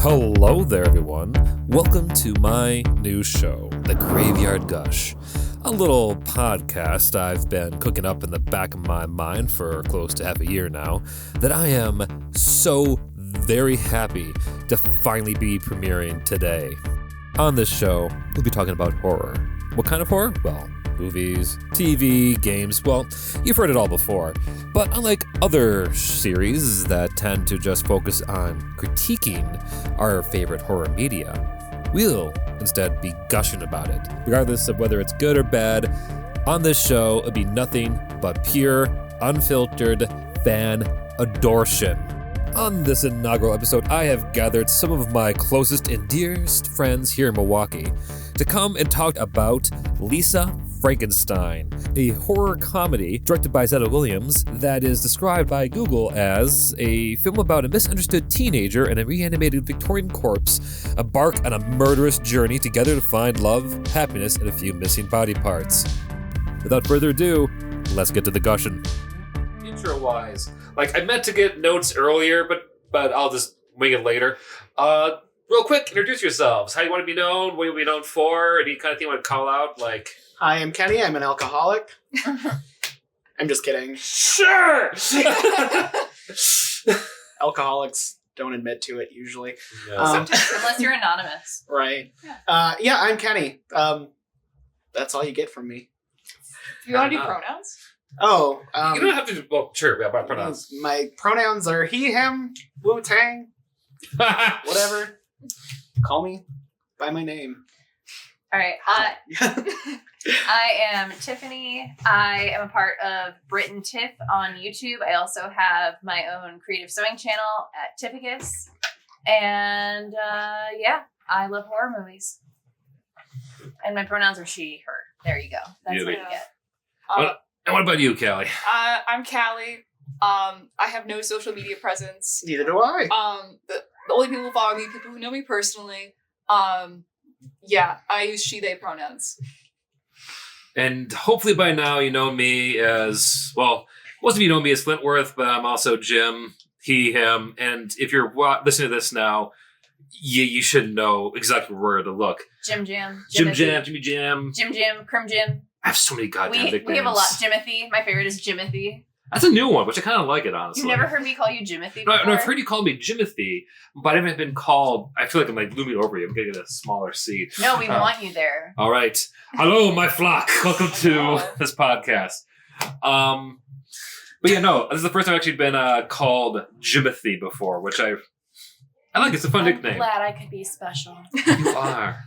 Hello there, everyone. Welcome to my new show, The Graveyard Gush, a little podcast I've been cooking up in the back of my mind for close to half a year now that I am so very happy to finally be premiering today. On this show, we'll be talking about horror. What kind of horror? Well, movies, TV, games, well, you've heard it all before. But unlike other series that tend to just focus on critiquing our favorite horror media, we'll instead be gushing about it. Regardless of whether it's good or bad, on this show, it'll be nothing but pure, unfiltered fan adoration. On this inaugural episode, I have gathered some of my closest and dearest friends here in Milwaukee to come and talk about Lisa Frankenstein, a horror comedy directed by Zetta Williams that is described by Google as a film about a misunderstood teenager and a reanimated Victorian corpse embark on a murderous journey together to find love, happiness, and a few missing body parts. Without further ado, let's get to the gushing. Intro-wise, I meant to get notes earlier, but I'll just wing it later. Real quick, introduce yourselves. How you want to be known? What you want to be known for? Any kind of thing you want to call out? Hi, I'm Kenny. I'm an alcoholic. I'm just kidding. Sure! Alcoholics don't admit to it usually. Yeah. Unless you're anonymous. Right. Yeah, I'm Kenny. That's all you get from me. You want to do pronouns? Oh. You don't have to do... Well, sure, yeah, by pronouns. My pronouns are he, him, Wu-Tang, whatever. Call me by my name. All right. I am Tiffany. I am a part of Brit and Tiff on YouTube. I also have my own creative sewing channel at Tifficus. And I love horror movies. And my pronouns are she, her. There you go. That's what you get. And what about you, Callie? I'm Callie. I have no social media presence. Neither do I. The only people who follow me, people who know me personally. I use she, they pronouns. And hopefully by now you know me as, well, most of you know me as Flintworth, but I'm also Jim, he, him. And if you're listening to this now, you should know exactly where to look. Jim Jam. Jim Jam, Jimmy Jam. Jim Jim, Crim Jim. I have so many goddamn nicknames. We have a lot. Jimothy. My favorite is Jimothy. That's a new one, which I kind of like it, honestly. You've never heard me call you Jimothy before? No, I've heard you call me Jimothy, but I haven't been called... I feel like I'm looming over you. I'm getting a smaller seat. No, we want you there. All right. Hello, my flock. Welcome to this podcast. But yeah, no, this is the first time I've actually been called Jimothy before, which I like. It's a fun nickname. I'm glad I could be special. You are.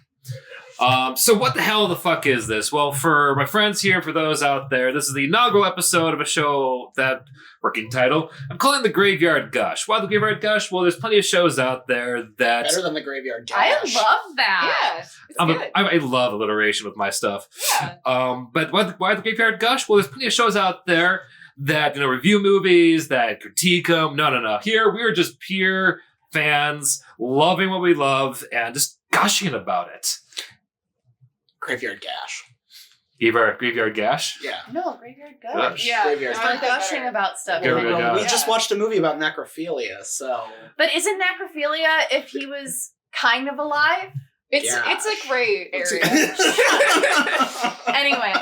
So what the hell the fuck is this? Well, for my friends here, for those out there, this is the inaugural episode of a show that, working title, I'm calling The Graveyard Gush. Why The Graveyard Gush? Well, there's plenty of shows out there that... Better than the Graveyard Dash. I love that. Yeah, it's good. I love alliteration with my stuff. Yeah. But why The Graveyard Gush? Well, there's plenty of shows out there that, review movies, that critique them. No. Here, we're just pure fans, loving what we love, and just gushing about it. Graveyard Gash. Graveyard Gash? Yeah. No, Graveyard Gush. Gush. Yeah. Graveyard We're gushing about stuff. Graveyard Gush. We just watched a movie about necrophilia, so... But isn't necrophilia if he was kind of alive? It's a gray area. Anyway,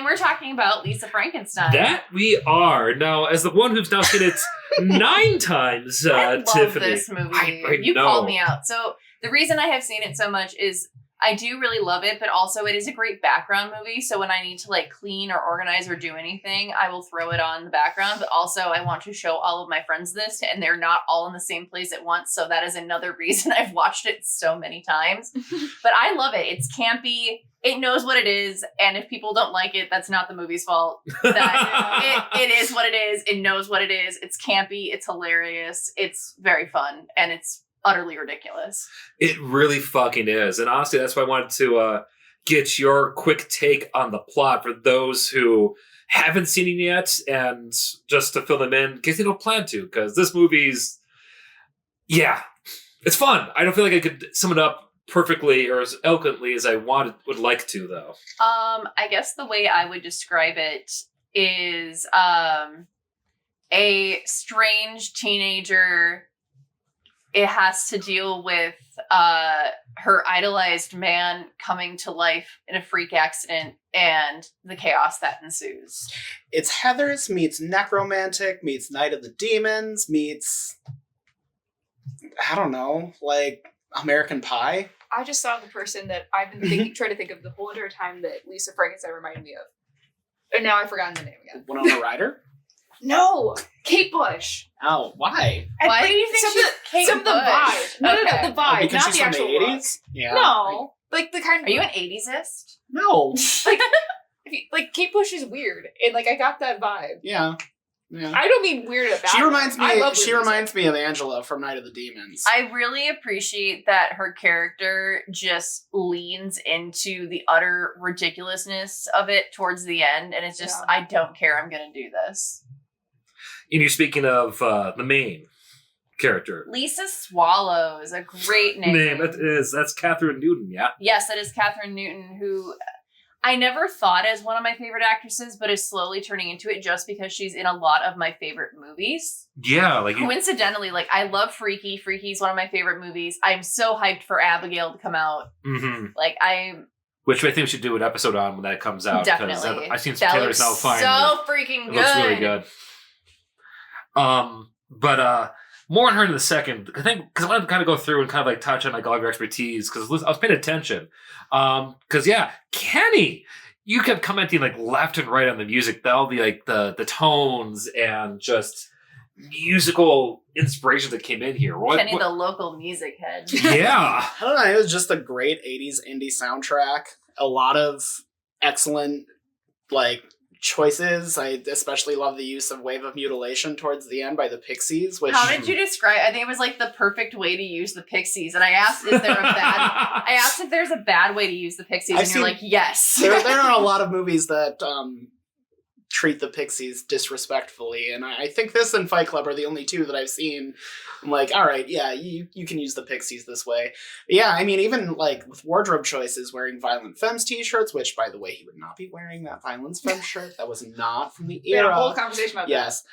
we're talking about Lisa Frankenstein. That we are. Now, as the one who's now seen it 9 times, I love Tiffany. this movie. I You know. called me out. So the reason I have seen it so much is I do really love it, but also it is a great background movie. So when I need to clean or organize or do anything, I will throw it on the background. But also I want to show all of my friends this, and they're not all in the same place at once. So that is another reason I've watched it so many times. But I love it. It's campy. It knows what it is. And if people don't like it, that's not the movie's fault. It is what it is. It knows what it is. It's campy. It's hilarious. It's very fun. And it's utterly ridiculous. It really fucking is. And honestly, that's why I wanted to get your quick take on the plot for those who haven't seen it yet, and just to fill them in in case they don't plan to, because this movie's... Yeah, it's fun. I don't feel like I could sum it up perfectly or as eloquently as I would like to, though. I guess the way I would describe it is a strange teenager it has to deal with her idolized man coming to life in a freak accident and the chaos that ensues. It's Heathers meets Necromantic meets Night of the Demons meets, I don't know, like American Pie. I just saw the person that I've been trying to think of the whole entire time that Lisa Frankenstein reminded me of. And now I've forgotten the name again. Winona Ryder? No! Kate Bush. Oh, why? Why do you think she's Kate Some of the Bush? vibe. No, Okay. the vibe, Because not she's the from the actual 80s? look. Yeah. No. Like the kind of... Are you an 80s-ist? No. Like Kate Bush is weird. And like I got that vibe. Yeah. I don't mean weird about She it. reminds I love me. She weird reminds me of Angela from Night of the Demons. I really appreciate that her character just leans into the utter ridiculousness of it towards the end, and it's just, I don't care, I'm gonna do this. And you're speaking of the main character. Lisa Swallow is a great name. That's Catherine Newton, yeah? Yes, that is Catherine Newton, who I never thought as one of my favorite actresses, but is slowly turning into it just because she's in a lot of my favorite movies. Yeah, like coincidentally, like I love Freaky. Freaky's one of my favorite movies. I'm so hyped for Abigail to come out. Mm-hmm. Like which I think we should do an episode on when that comes out. Definitely. I've seen some trailers now. Finally, so freaking good. It looks really good. But more on her in a second. I think because I wanted to kind of go through and kind of like touch on like all of your expertise because I was paying attention. Because Kenny, you kept commenting like left and right on the music, all the like the tones and just musical inspiration that came in here. Kenny, the local music head. Yeah, I don't know. It was just a great '80s indie soundtrack. A lot of excellent like choices. I especially love the use of Wave of Mutilation towards the end by the Pixies. Which how did you describe? I think it was like the perfect way to use the Pixies. And I asked, is there a bad? I asked if there's a bad way to use the Pixies, and you're like, yes. there are a lot of movies that treat the Pixies disrespectfully, and I think this and Fight Club are the only two that I've seen. I'm like, all right, yeah, you can use the Pixies this way. But yeah, I mean, even like with wardrobe choices, wearing Violent Femmes t-shirts, which by the way, he would not be wearing that Violent Femmes shirt. That was not from the era. We had a whole conversation about that. Yes.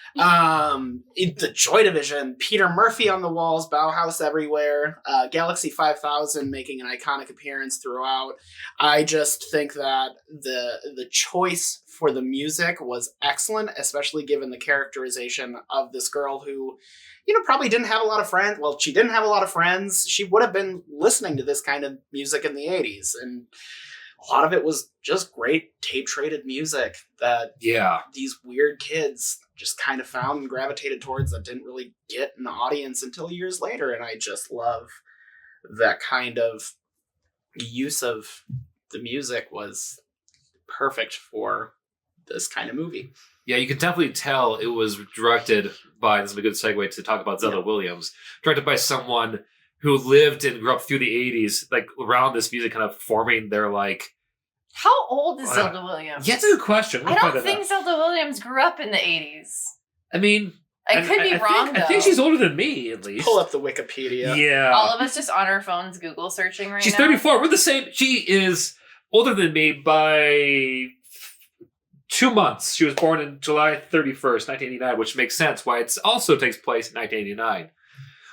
The Joy Division, Peter Murphy on the walls, Bauhaus everywhere, Galaxy 5000 making an iconic appearance throughout. I just think that the choice for the music was excellent, especially given the characterization of this girl who, probably didn't have a lot of friends. Well, she didn't have a lot of friends. She would have been listening to this kind of music in the 80s. And a lot of it was just great tape-traded music that these weird kids just kind of found and gravitated towards that didn't really get an audience until years later. And I just love that kind of use of the music was perfect for this kind of movie. Yeah, you can definitely tell it was directed by, this is a good segue to talk about Zelda Williams, directed by someone who lived and grew up through the 80s, like around this music kind of forming their like... How old is Zelda Williams? Yeah, that's a good question. I don't think Zelda Williams grew up in the 80s. I mean... I could be wrong, though. I think she's older than me, at least. Pull up the Wikipedia. Yeah. All of us just on our phones Google searching right now. She's 34. We're the same. She is older than me by 2 months. She was born in July 31st, 1989, which makes sense why it also takes place in 1989.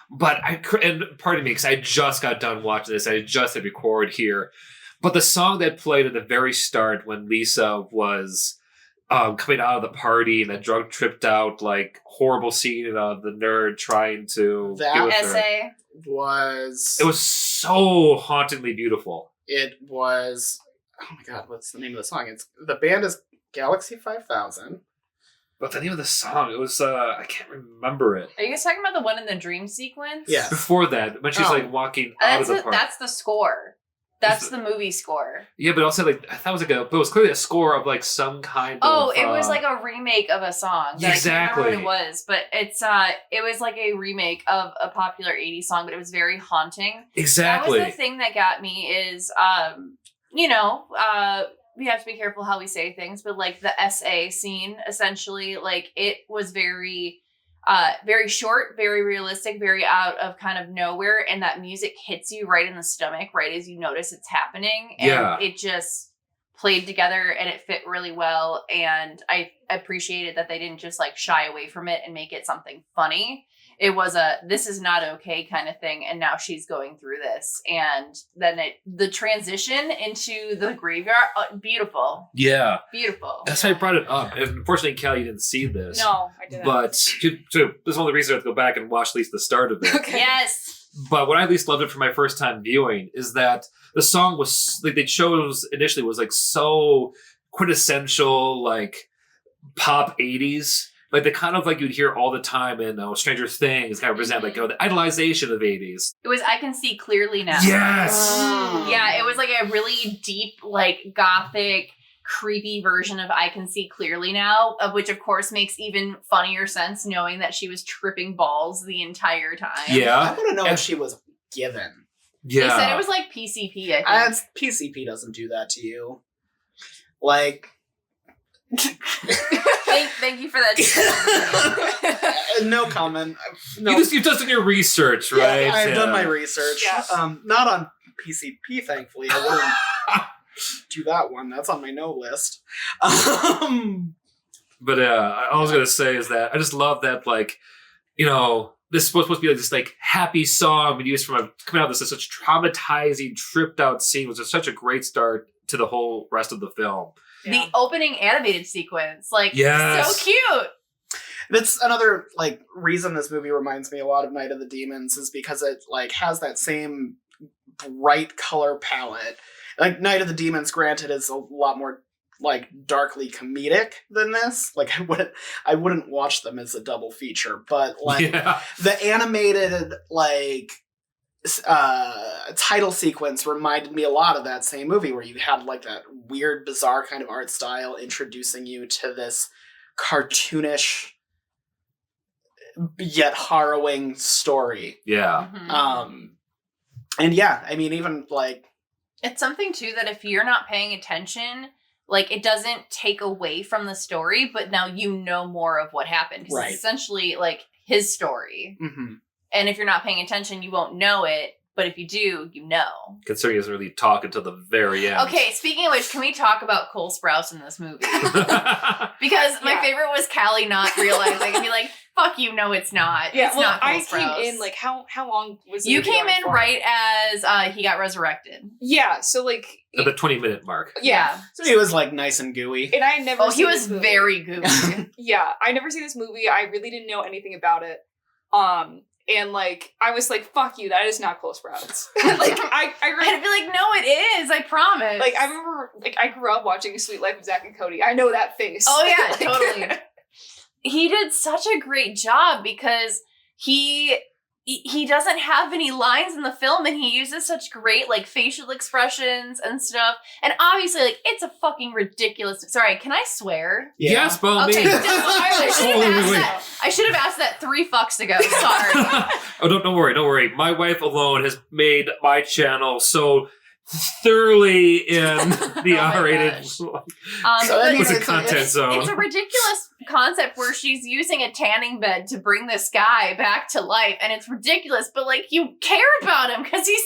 But and pardon me, because I just got done watching this. I just hit record here. But the song that played at the very start when Lisa was coming out of the party and that drug tripped out, like horrible scene of the nerd trying to that with essay her. It was so hauntingly beautiful. It was, oh my god, what's the name of the song? The band is Galaxy 5000. But the name of the song, it was, I can't remember it. Are you guys talking about the one in the dream sequence? Yes. Before that, when she's like walking out of the park. That's the score. That's the movie score. Yeah, but also like I thought it was but it was clearly a score of like some kind of. Oh, it was like a remake of a song. Exactly. I can't remember what it was, but it was like a remake of a popular 80s song, but it was very haunting. Exactly. That was the thing that got me is, we have to be careful how we say things, but like the SA scene, essentially, like it was very short, very realistic, very out of kind of nowhere, and that music hits you right in the stomach right as you notice it's happening, and it just played together and it fit really well, and I appreciated that they didn't just like shy away from it and make it something funny. It was this is not okay kind of thing, and now she's going through this, and then the transition into the graveyard, beautiful. Yeah. Beautiful. That's why I brought it up. And unfortunately, Callie, you didn't see this. No, I didn't. But so this is one of the reasons I have to go back and watch at least the start of it. Okay. Yes. But what I at least loved it for my first time viewing is that the song was like they chose initially was like so quintessential, like pop 80s. Like the kind of like you'd hear all the time in Stranger Things kind of represent like the idolization of 80s. It was I Can See Clearly Now. Yes! Yeah, it was like a really deep, like gothic, creepy version of I Can See Clearly Now, of which of course makes even funnier sense knowing that she was tripping balls the entire time. Yeah. I want to know what she was given. Yeah. They said it was like PCP, I think. PCP doesn't do that to you. Like... Thank you for that. No comment. No. You've done your research, right? Yeah, I've done my research. Yes. Not on PCP, thankfully. I wouldn't do that one. That's on my no list. But all I was going to say is that I just love that, like, this is supposed to be like this like happy song but used from coming out of this such traumatizing, tripped out scene was just such a great start to the whole rest of the film. The opening animated sequence, like, yes. so cute. That's another like reason this movie reminds me a lot of Night of the Demons is because it like has that same bright color palette. Like Night of the Demons, granted, is a lot more like darkly comedic than this. Like I wouldn't watch them as a double feature, but like the animated like title sequence reminded me a lot of that same movie where you had like that weird, bizarre kind of art style introducing you to this cartoonish yet harrowing story. Yeah. Mm-hmm. And yeah, I mean, even like it's something too that if you're not paying attention, like it doesn't take away from the story, but now you know more of what happened. Right. It's essentially like his story. mm-hmm. And if you're not paying attention, you won't know it. But if you do, you know. Considering he doesn't really talk until the very end. Okay, speaking of which, can we talk about Cole Sprouse in this movie? Because my favorite was Callie not realizing and be like, fuck you, no it's not. Yeah, it's well, not Cole I Sprouse. came in, like, how long was the You movie came going in for? right as he got resurrected. Yeah, so, like... At the 20-minute mark. Yeah. So he was like nice and gooey. And I had never Oh, seen he was this movie. very goofy. Yeah, I never seen this movie. I really didn't know anything about it. And, like, I was like, fuck you, that is not Cole Sprouse. Like, I I'd be like, no, it is, I promise. like, I remember, like, I grew up watching Sweet Life of Zack and Cody. I know that face. Oh, yeah, Like, totally. He did such a great job because he doesn't have any lines in the film and he uses such great like facial expressions and stuff. And obviously like it's a fucking ridiculous. Sorry, can I swear? Yeah. Yes, by all Okay, means. I should have asked that 3 fucks ago. Sorry. Oh, don't worry. My wife alone has made my channel so thoroughly in the Oh my R-rated gosh. So but that means what's a it's- content zone. it's a ridiculous concept where she's using a tanning bed to bring this guy back to life, and it's ridiculous. But like, you care about him because he's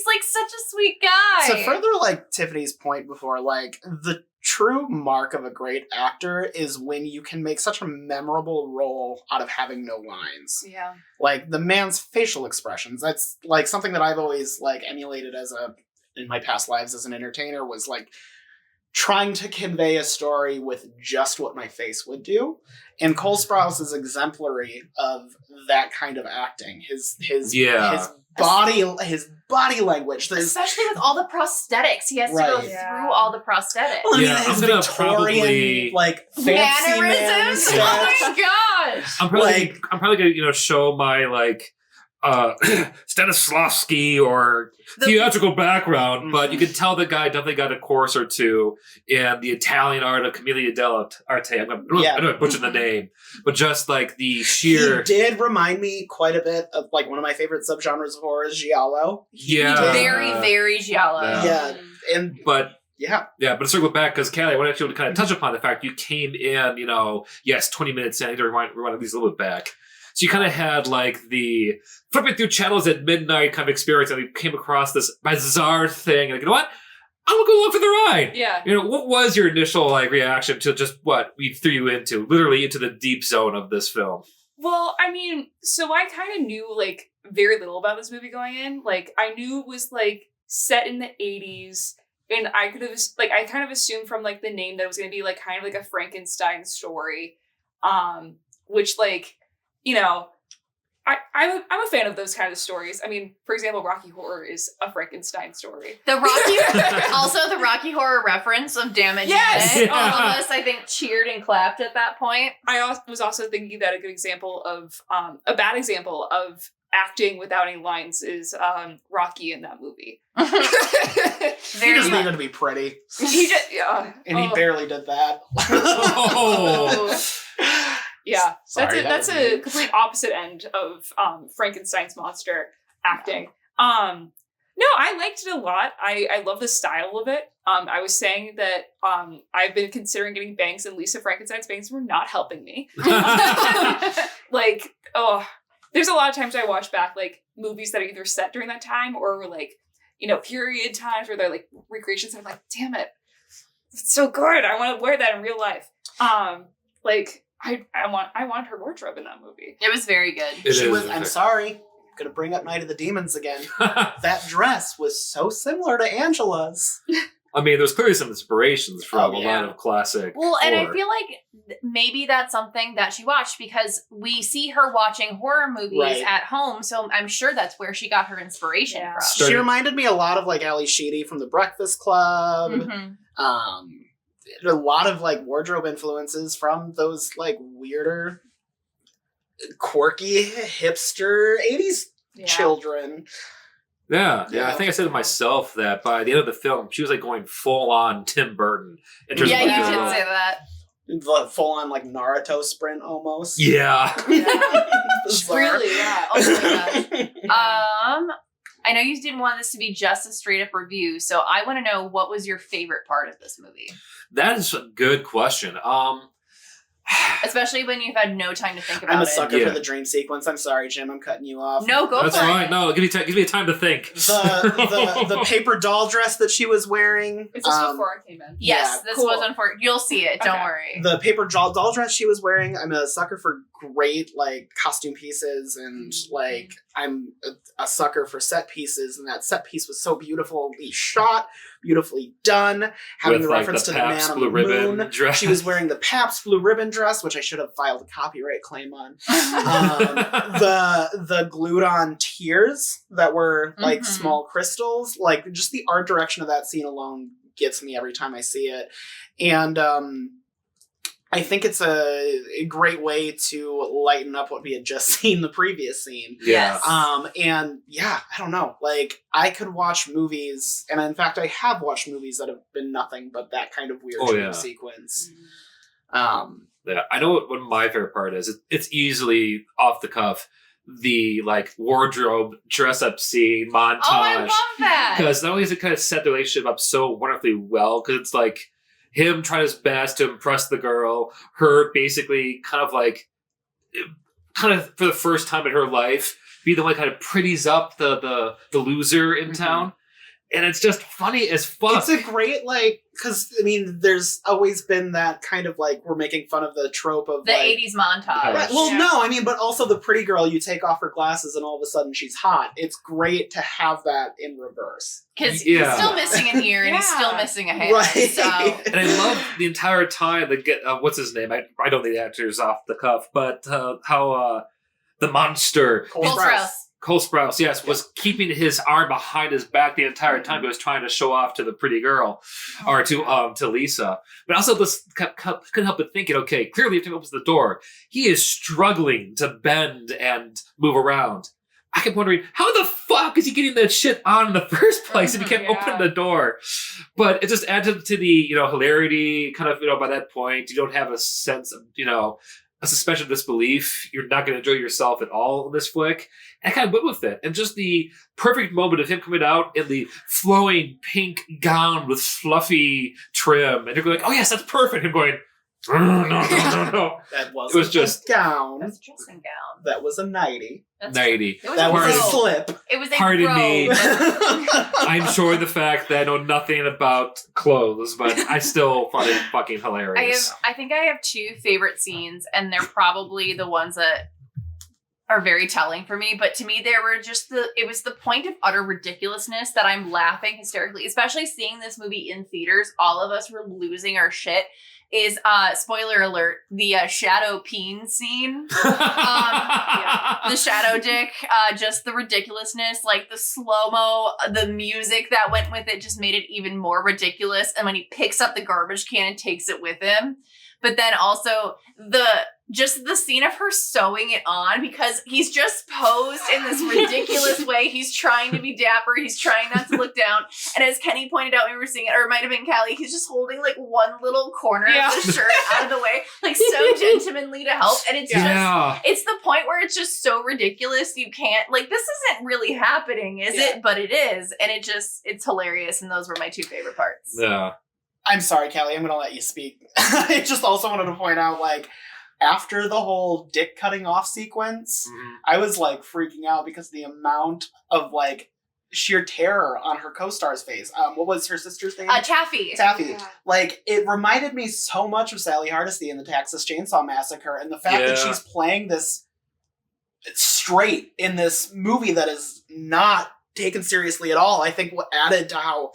like such a sweet guy. So further like Tiffany's point before, like the true mark of a great actor is when you can make such a memorable role out of having no lines. Yeah. Like the man's facial expressions. That's like something that I've always like emulated in my past lives as an entertainer was like trying to convey a story with just what my face would do. And Cole Sprouse is exemplary of that kind of acting. His body language. Especially with all the prosthetics. He has to go Right. through all the prosthetics. Well, I mean, Yeah, his I'm gonna Victorian, probably- like fancy man Mannerisms? stuff. Oh my gosh! I'm probably gonna show my like Stanislavski or theatrical background, but you can tell the guy definitely got a course or two in the Italian art of Camellia dell'arte. I don't know butcher the name, but just like the sheer. He did remind me quite a bit of like one of my favorite subgenres of horror is giallo. Yeah. Very, very giallo. Yeah. And But yeah, but to circle back, because Callie, I want to kind of touch upon the fact you came in, 20 minutes in. I need to rewind at least a little bit back. So you kind of had like the flipping through channels at midnight kind of experience, and we came across this bizarre thing. Like, you know what? I'm gonna go along for the ride. Yeah. What was your initial like reaction to just what we threw you into, literally into the deep zone of this film? Well, I mean, so I kind of knew like very little about this movie going in. Like, I knew it was like set in the 80s, and I could have I kind of assumed from like the name that it was going to be like kind of like a Frankenstein story, which like, you know, I'm a fan of those kind of stories. I mean, for example, Rocky Horror is a Frankenstein story. The Rocky Horror reference of Damage Yes! Unit. All of us, I think, cheered and clapped at that point. I was also thinking that a good example of, a bad example of acting without any lines is Rocky in that movie. He just needed to be pretty. He just, And he barely did that. Yeah, Sorry, that's a complete opposite end of Frankenstein's monster acting. No, I liked it a lot. I love the style of it. I was saying that I've been considering getting bangs, and Lisa Frankenstein's bangs were not helping me. Like, there's a lot of times I watch back like movies that are either set during that time or were like, you know, period times where they're like recreations, and I'm like, damn it, it's so good. I want to wear that in real life. Like. I want her wardrobe in that movie. It was very good. I'm sorry. I'm gonna bring up Night of the Demons again. That dress was so similar to Angela's. I mean, there's clearly some inspirations from a lot of classic. Well, and horror. I feel like maybe that's something that she watched because we see her watching horror movies at home, so I'm sure that's where she got her inspiration from. She reminded me a lot of like Ali Sheedy from The Breakfast Club. Mm-hmm. A lot of like wardrobe influences from those like weirder, quirky, hipster 80s children. Yeah. I think I said to myself that by the end of the film, she was like going full on Tim Burton. Yeah, you did say that. Full on like Naruto sprint almost. Yeah. Really, yeah. Oh my gosh. I know you didn't want this to be just a straight up review, so I want to know what was your favorite part of this movie? That is a good question. Especially when you've had no time to think about it. I'm a sucker for the dream sequence. I'm sorry, Jim. I'm cutting you off. No, go That's for fine. it. No, give me time to think. The paper doll dress that she was wearing. Is this before I came in? Yes, this was unfortunate. You'll see it. Don't worry. The paper doll dress she was wearing. I'm a sucker for great like costume pieces, and like I'm a sucker for set pieces. And that set piece was so beautifully shot, beautifully done. Having With, the reference to the Pabst man on Blue the Ribbon moon. dress. She was wearing the Pabst Blue Ribbon dress, which I should have filed a copyright claim on. The glued on tears that were like small crystals, like just the art direction of that scene alone gets me every time I see it. And I think it's a great way to lighten up what we had just seen the previous scene. Yes. And yeah, I don't know. Like I could watch movies, and in fact I have watched movies that have been nothing but that kind of weird dream sequence. Yeah, I know what my favorite part is. It's easily off the cuff. The like wardrobe dress up scene montage. Oh, I love that. Because not only does it kind of set the relationship up so wonderfully well, because it's like him trying his best to impress the girl, her basically kind of for the first time in her life, be the one kind of pretties up the loser in town. And it's just funny as fuck. It's a great, like, because, I mean, there's always been that kind of, like, we're making fun of the trope of, the like, 80s montage. Right, well, no, I mean, but also the pretty girl, you take off her glasses and all of a sudden she's hot. It's great to have that in reverse. Because he's still missing an ear and he's still missing a hand. Right. So. And I love the entire time what's his name? I don't know the actors off the cuff, but how the monster... Cole Sprouse. Cole Sprouse, yes, was keeping his arm behind his back the entire time he was trying to show off to the pretty girl, or to Lisa. But also, this couldn't help but thinking, okay, clearly if he opens the door, he is struggling to bend and move around. I kept wondering, how the fuck is he getting that shit on in the first place if he can't open the door? But it just added to the, hilarity, kind of, by that point, you don't have a sense of, a suspension of disbelief. You're not going to enjoy yourself at all in this flick. And I kind of went with it. And just the perfect moment of him coming out in the flowing pink gown with fluffy trim. And you're going, oh yes, that's perfect. Him going, no. That wasn't it was just a gown. That's a dressing gown. That was a nightie. Nighty. That was a slip. It was a Pardon robe. me. I'm sure the fact that I know nothing about clothes, but I still find it fucking hilarious. I think I have two favorite scenes, and they're probably the ones that are very telling for me, but to me they were just it was the point of utter ridiculousness that I'm laughing hysterically, especially seeing this movie in theaters. All of us were losing our shit. Is spoiler alert, the shadow peen scene. The shadow dick, just the ridiculousness, like the slow-mo, the music that went with it just made it even more ridiculous. And when he picks up the garbage can and takes it with him. But then also the scene of her sewing it on, because he's just posed in this ridiculous way. He's trying to be dapper. He's trying not to look down. And as Kenny pointed out when we were seeing it, or it might have been Callie, he's just holding like one little corner of the shirt out of the way, like so gentlemanly to help. And it's it's the point where it's just so ridiculous. You can't, like, this isn't really happening, is it? But it is. And it's hilarious. And those were my two favorite parts. Yeah. I'm sorry, Callie, I'm going to let you speak. I just also wanted to point out, like, after the whole dick cutting off sequence, I was, like, freaking out because the amount of, like, sheer terror on her co-star's face. What was her sister's name? Taffy. Yeah. Like, it reminded me so much of Sally Hardesty in the Texas Chainsaw Massacre, and the fact that she's playing this straight in this movie that is not taken seriously at all, I think what added to how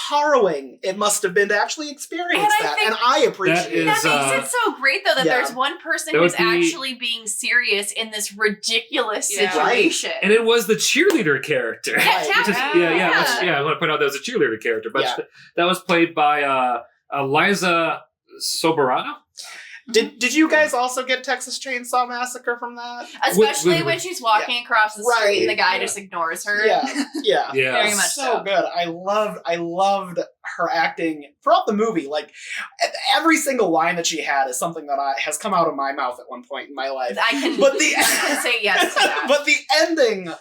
harrowing it must have been to actually experience that, and I appreciate it. That makes it so great, though, that there's one person who's actually being serious in this ridiculous situation. And it was the cheerleader character. I want to point out that was a cheerleader character, but that was played by Liza Soberano. Did you guys also get Texas Chainsaw Massacre from that? Especially when she's walking across the street and the guy just ignores her. Yeah. Very much so good. I loved her acting throughout the movie. Like, every single line that she had is something that has come out of my mouth at one point in my life. I can say yes to that. But the ending,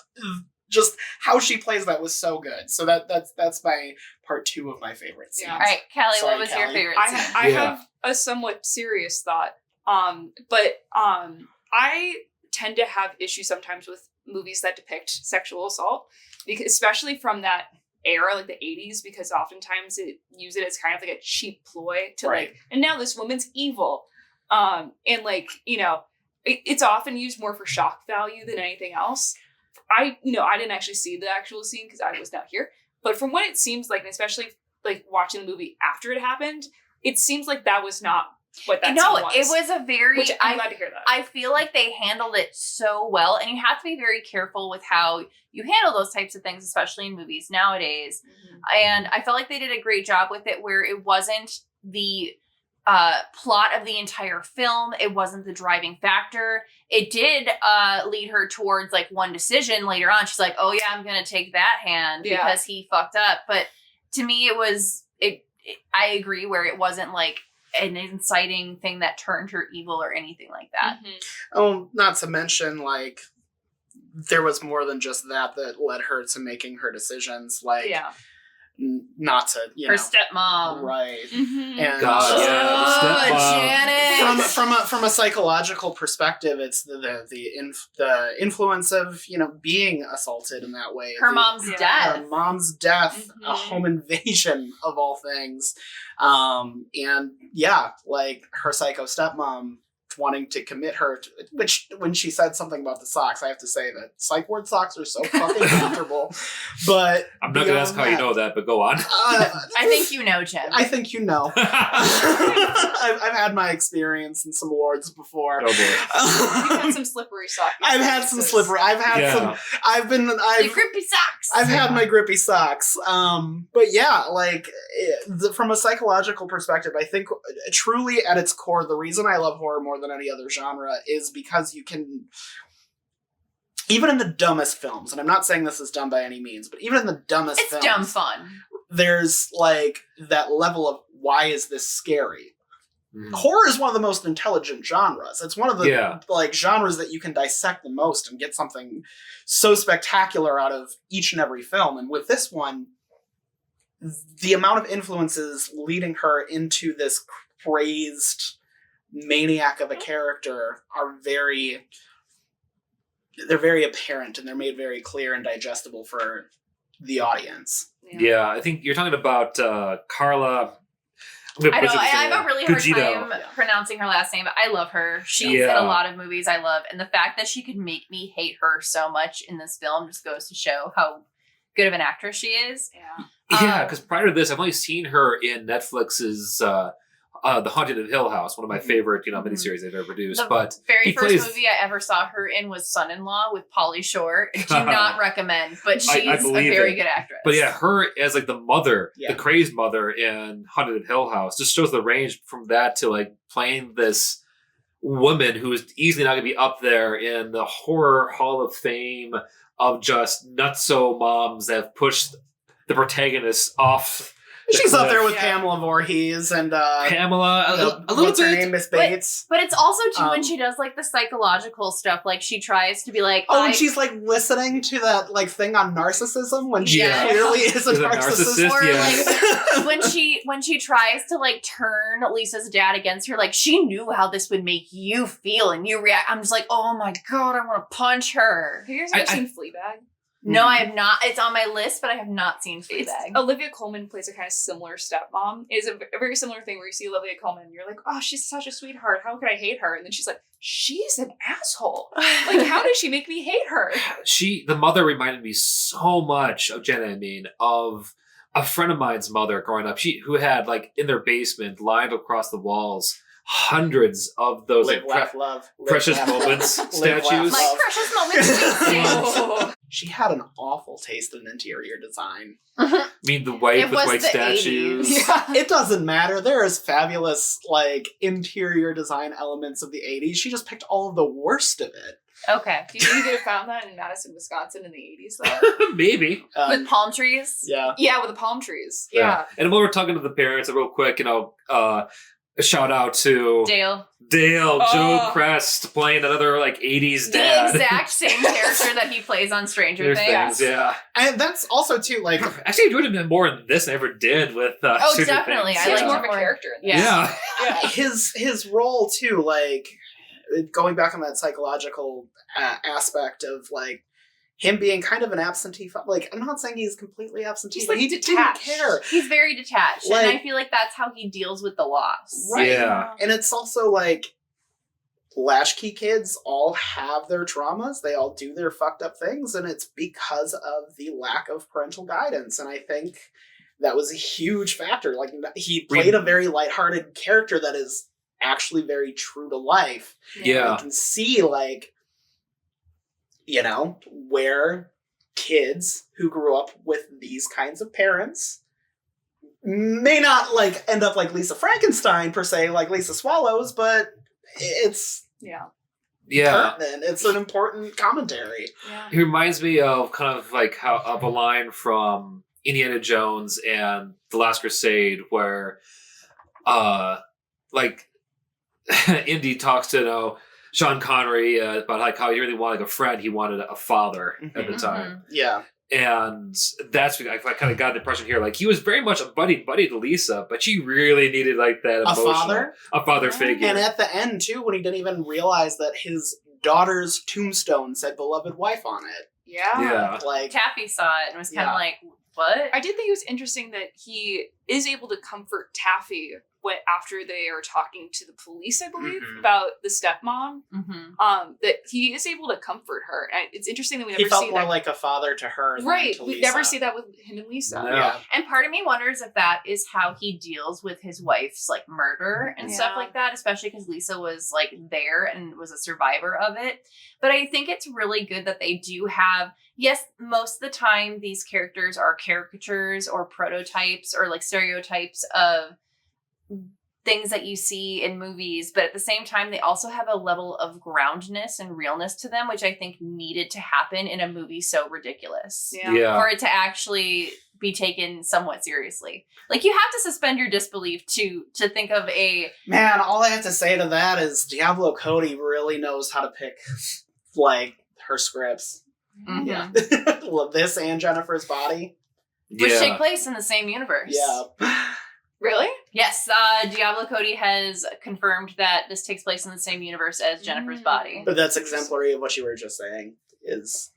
just how she plays that was so good. So that's my part 2 of my favorite scenes. All right, Callie, what was your favorite scene? I have a somewhat serious thought. But I tend to have issues sometimes with movies that depict sexual assault, because especially from that era, like the 80s, because oftentimes it use it as kind of like a cheap ploy to like, and now this woman's evil. And like, you know, it's often used more for shock value than anything else. I didn't actually see the actual scene because I was not here. But from what it seems like, and especially like watching the movie after it happened, it seems like that was not what that scene was. No, it was a very... Which I'm glad to hear that. I feel like they handled it so well, and you have to be very careful with how you handle those types of things, especially in movies nowadays. And I felt like they did a great job with it, where it wasn't the plot of the entire film. It wasn't the driving factor. It did lead her towards like one decision later on. She's like, oh yeah, I'm gonna take that hand because he fucked up. But to me, it was I agree, where it wasn't like an inciting thing that turned her evil or anything like that. Oh, not to mention, like, there was more than just that led her to making her decisions. Like, not to, her stepmom, right? And Janet. From a psychological perspective, it's the influence of being assaulted in that way. Her mom's death. Her mom's death, a home invasion of all things, and like her psycho stepmom wanting to commit her to, which when she said something about the socks, I have to say that psych ward socks are so fucking comfortable. But I'm not gonna ask how you know that, but go on. I think you know, Jim. I think you know. I've had my experience in some wards before. Oh boy. You've had some slippery socks. I've had some slippery. I've had some. The grippy socks. I've had my grippy socks. But yeah, like from a psychological perspective, I think truly at its core, the reason I love horror more than any other genre is because you can, even in the dumbest films, and I'm not saying this is dumb by any means, but even in the dumbest films, it's dumb fun. There's like that level of, why is this scary? Horror is one of the most intelligent genres. It's one of the like genres that you can dissect the most and get something so spectacular out of each and every film. And with this one, the amount of influences leading her into this crazed maniac of a character are very apparent, and they're made very clear and digestible for the audience. Yeah, I think you're talking about Carla. I know. I have a really hard Gugino. time pronouncing her last name, but I love her. She's in a lot of movies I love. And the fact that she could make me hate her so much in this film just goes to show how good of an actress she is. Yeah, because prior to this, I've only seen her in Netflix's The Haunted of Hill House, one of my favorite, miniseries they've ever produced. The very first movie I ever saw her in was Son-in-Law with Pauly Shore. Do not recommend, but she's a very good actress. But yeah, her as like the mother, the crazed mother in Haunted of Hill House, just shows the range from that to like playing this woman who is easily not going to be up there in the horror hall of fame of just nutso moms that have pushed the protagonist off. She's up there with Pamela Voorhees and Pamela, a little what's her bit. name, Miss Bates. But it's also too when she does like the psychological stuff, like she tries to be like, and she's like listening to that like thing on narcissism when she clearly is a narcissist. Or like when she tries to like turn Lisa's dad against her, like she knew how this would make you feel and you react. I'm just like, oh my god, I want to punch her. Have you guys ever seen Fleabag? No, I have not. It's on my list, but I have not seen Fleabag. Olivia Colman plays a kind of similar stepmom. It's a very similar thing where you see Olivia Colman and you're like, oh, she's such a sweetheart. How could I hate her? And then she's like, she's an asshole. Like, how does she make me hate her? The mother reminded me so much of Jenna, of a friend of mine's mother growing up, who had like in their basement, lined across the walls, hundreds of those precious moments statues. My precious moments. She had an awful taste in interior design. I mean, the white with white statues. It doesn't matter. There is fabulous like interior design elements of the 80s. She just picked all of the worst of it. Okay. Do you think they could have found that in Madison, Wisconsin in the 80s though? Maybe. With palm trees? Yeah. Yeah, with the palm trees. Yeah. And while we're talking to the parents, real quick, a shout out to Dale, Joe Crest playing another like 80s dad. The exact same character that he plays on Stranger Things. Yeah. And that's also too like actually I enjoyed him more in this than I ever did with Stranger definitely. Things. I like more of a character in this. Yeah. His role too, like going back on that psychological aspect of like him being kind of an absentee, like I'm not saying he's completely absentee, he's but like he detached. didn't care. He's very detached, like, and I feel like that's how he deals with the loss. Right. Yeah. And it's also like latchkey kids all have their traumas. They all do their fucked up things, and it's because of the lack of parental guidance. And I think that was a huge factor. Like he played a very lighthearted character that is actually very true to life. Yeah. You can see like, where kids who grew up with these kinds of parents may not like end up like Lisa Frankenstein per se, like Lisa Swallows, but it's pertinent. It's an important commentary. Yeah. It reminds me of kind of like of a line from Indiana Jones and The Last Crusade where like Indy talks to Sean Connery about like how he really wanted like a friend. He wanted a father at the time. Yeah. And that's what I kind of got the impression here. Like he was very much a buddy to Lisa, but she really needed like that a father figure. And at the end too, when he didn't even realize that his daughter's tombstone said "beloved wife" on it. Yeah. Like Taffy saw it and was kind of like, "What?" I did think it was interesting that he is able to comfort Taffy after they are talking to the police, I believe, about the stepmom. That he is able to comfort her. And it's interesting that we never see that. He felt more like a father to her. Right. To we Lisa. never see that with him and Lisa. No. Yeah. And part of me wonders if that is how he deals with his wife's like murder and stuff like that, especially because Lisa was like there and was a survivor of it. But I think it's really good that they do have, yes, most of the time these characters are caricatures or prototypes or like stereotypes of things that you see in movies, but at the same time they also have a level of groundness and realness to them, which I think needed to happen in a movie so ridiculous for it to actually be taken somewhat seriously. Like you have to suspend your disbelief to think of a man. All I have to say to that is Diablo Cody really knows how to pick like her scripts. Yeah. This and Jennifer's Body, which take place in the same universe. Yeah. Really? Yes, Diablo Cody has confirmed that this takes place in the same universe as Jennifer's Body. But that's exemplary of what you were just saying is,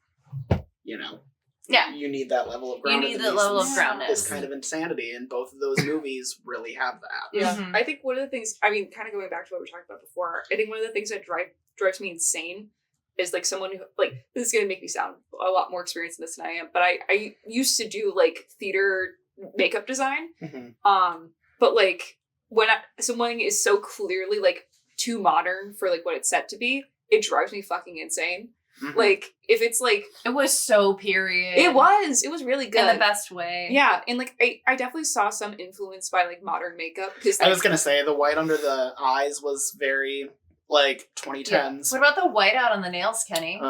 Yeah. You need that level of You groundedness. need that level of This groundedness. kind of insanity, and both of those movies really have that. Yeah, Mhm. I think one of the things, I mean, kind of going back to what we were talking about before, I think one of the things that drives me insane is like someone who, like, this is going to make me sound a lot more experienced in this than I am, but I used to do like theater makeup design. But like when someone is so clearly like too modern for like what it's set to be, it drives me fucking insane. Like if it's like It was so period. it was really good in the best way. Yeah, and like I definitely saw some influence by like modern makeup because I was gonna say the white under the eyes was very like 2010s. What about the whiteout on the nails, Kenny? Uh,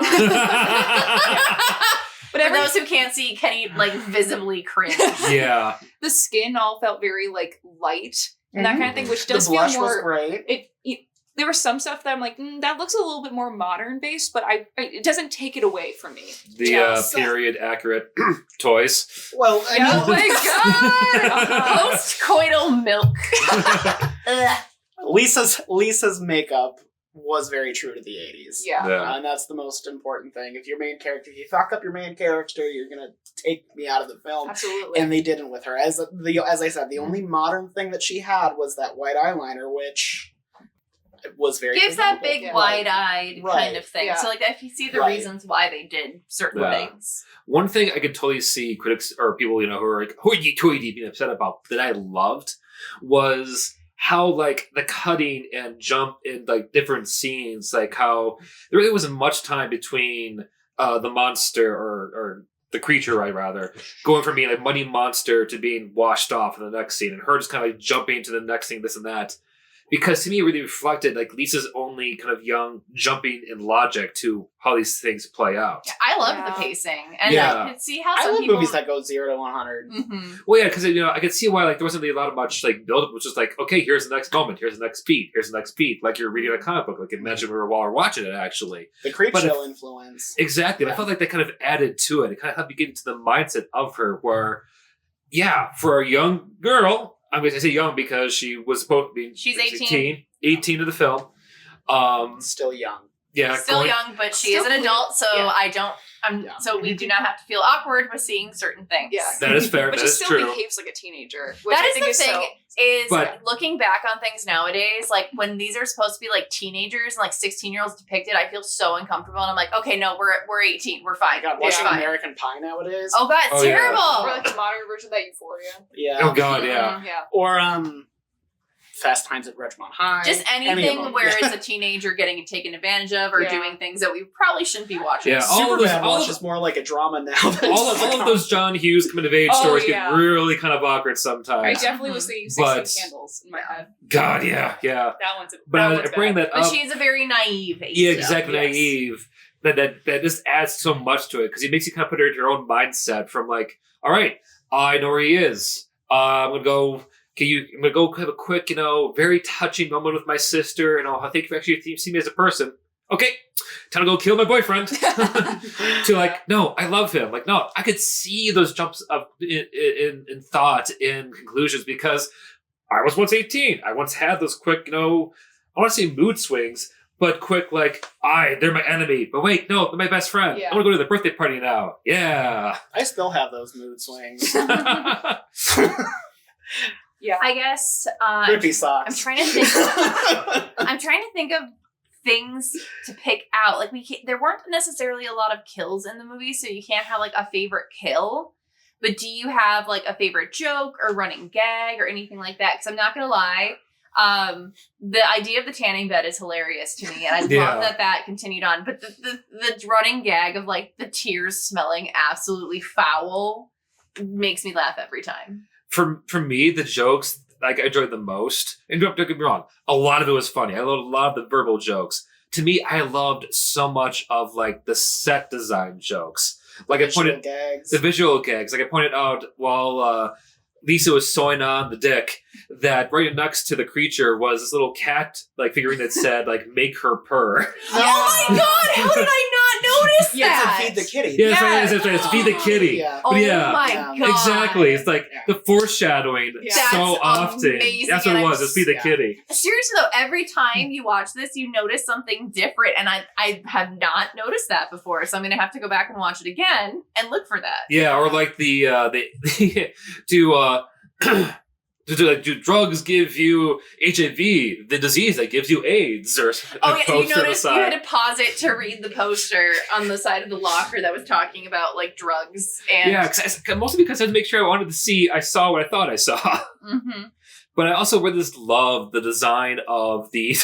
but For those who can't see, Kenny like visibly cringed. Yeah. the skin all felt very like light and that kind of thing, which the does feel blush was more. great. There was some stuff that I'm like, that looks a little bit more modern based, but it doesn't take it away from me. The period accurate toys. Well, I mean, Oh my god! Post-coital milk. Ugh. Lisa's makeup was very true to the 80s. Yeah. And that's the most important thing. If you fuck up your main character, you're gonna take me out of the film. Absolutely. And they didn't with her. As I said, the only modern thing that she had was that white eyeliner, which was very Gives that presentable. big wide-eyed Right. kind of thing. Yeah. So like if you see the Right. reasons why they did certain Yeah. things. One thing I could totally see critics or people, who are like hoity-toity being upset about that I loved was how like the cutting and jump in like different scenes, like how there really wasn't much time between the monster or the creature, right, rather, going from being a muddy monster to being washed off in the next scene, and her just kind of like jumping to the next thing, this and that. Because to me, it really reflected like Lisa's only kind of young jumping in logic to how these things play out. Yeah, I loved Yeah. the pacing. And Yeah. I could see how I some love people... movies that go 0 to 100. Mhm. Well, yeah, because I could see why like there wasn't really a lot of much like build up. It was just like, okay, here's the next moment, here's the next beat, here's the next beat, like you're reading a comic book. Like imagine we were while we're watching it actually. The creep But show influence. Exactly. Yeah. I felt like they kind of added to it. It kind of helped you get into the mindset of her where, yeah, for a young girl, I'm going to say young because she was supposed to be She's 18. 18 of the film. Still young. Yeah. Still young, but she Still is an adult, so yeah. so we do not have to feel awkward with seeing certain things. Yeah. That is fair. But that she is still true. behaves like a teenager. Which That I is think the is thing, so, is But- looking back on things nowadays, like when these are supposed to be like teenagers and like 16-year-olds depicted, I feel so uncomfortable and I'm like, okay, no, we're 18, we're fine. God, We're watching fine. American Pie nowadays. Oh god, it's Oh, yeah. terrible. or like the modern version of that Euphoria. Yeah. Oh, God, yeah. Yeah. Or Fast Times at Ridgemont High. Just Any of anything them. where it's a teenager getting taken advantage of or Yeah. doing things that we probably shouldn't be watching. Yeah, all of those- Superbad all of- watches more like a drama now. Than all of those John Hughes coming of age Oh, stories yeah. get really kind of awkward I sometimes. definitely was thinking 16 But- Candles in my head. God, yeah. That one's But that I one's bring bad. that But up. she's a very naive age. Yeah, exactly. Yes. Naive. That just adds so much to it because it makes you kind of put her into your own mindset from like, all right, I know where he is. I'm gonna go. I'm gonna go have a quick, very touching moment with my sister, and I think you actually see me as a person. Okay, time to go kill my boyfriend. To like, no, I love him. Like, no, I could see those jumps of in thought, in conclusions because I was once 18. I once had those quick, I want to say mood swings. But quick, like, they're my enemy. But wait, no, they're my best friend. Yeah. I want to go to the birthday party now. Yeah. I still have those mood swings. Yeah. I guess Grippy socks. I'm trying to think. I'm trying to think of things to pick out. Like there weren't necessarily a lot of kills in the movie, so you can't have like a favorite kill. But do you have like a favorite joke or running gag or anything like that? Because I'm not gonna lie, the idea of the tanning bed is hilarious to me, and I Yeah. love that continued on. But the running gag of like the tears smelling absolutely foul makes me laugh every time. For me, the jokes like I enjoyed the most. And don't get me wrong, a lot of it was funny. I loved a lot of the verbal jokes. To me, I loved so much of like the set design jokes. Like I pointed gags. the visual gags. Like I pointed out while Lisa was sewing on the dick, that right next to the creature was this little cat like figurine that said like "make her purr." Oh my god! How did I not notice Yeah, that. to feed the kitty. Yeah, Yes. that's right. It's to feed the kitty. Yeah. Oh But yeah, my Yeah. god. exactly. It's like Yeah. the foreshadowing Yeah. so That's often. amazing, That's what it and was. I'm Just feed the yeah. kitty. Seriously though, every time you watch this, you notice something different, and I have not noticed that before. So I'm gonna have to go back and watch it again and look for that. Yeah, or like do drugs give you HIV, the disease that gives you AIDS, or Oh a yeah, poster you on the noticed you side. had to pause it to read the poster on the side of the locker that was talking about like drugs and Yeah, mostly because I had to make sure I saw what I thought I saw. hmm But I also really just love the design of the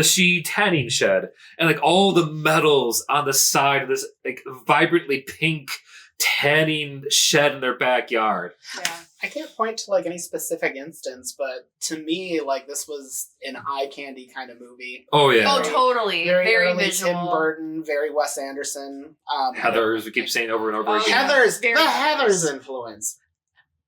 she tanning shed and like all the metals on the side of this like vibrantly pink tanning shed in their backyard. Yeah. I can't point to like any specific instance, but to me, like this was an eye candy kind of movie. Oh yeah, Oh, totally. Very, Very early visual. Tim Burton, very Wes Anderson. Heathers. We keep saying over and over Oh, again. yeah. Heathers, Very the Heathers. Heathers influence.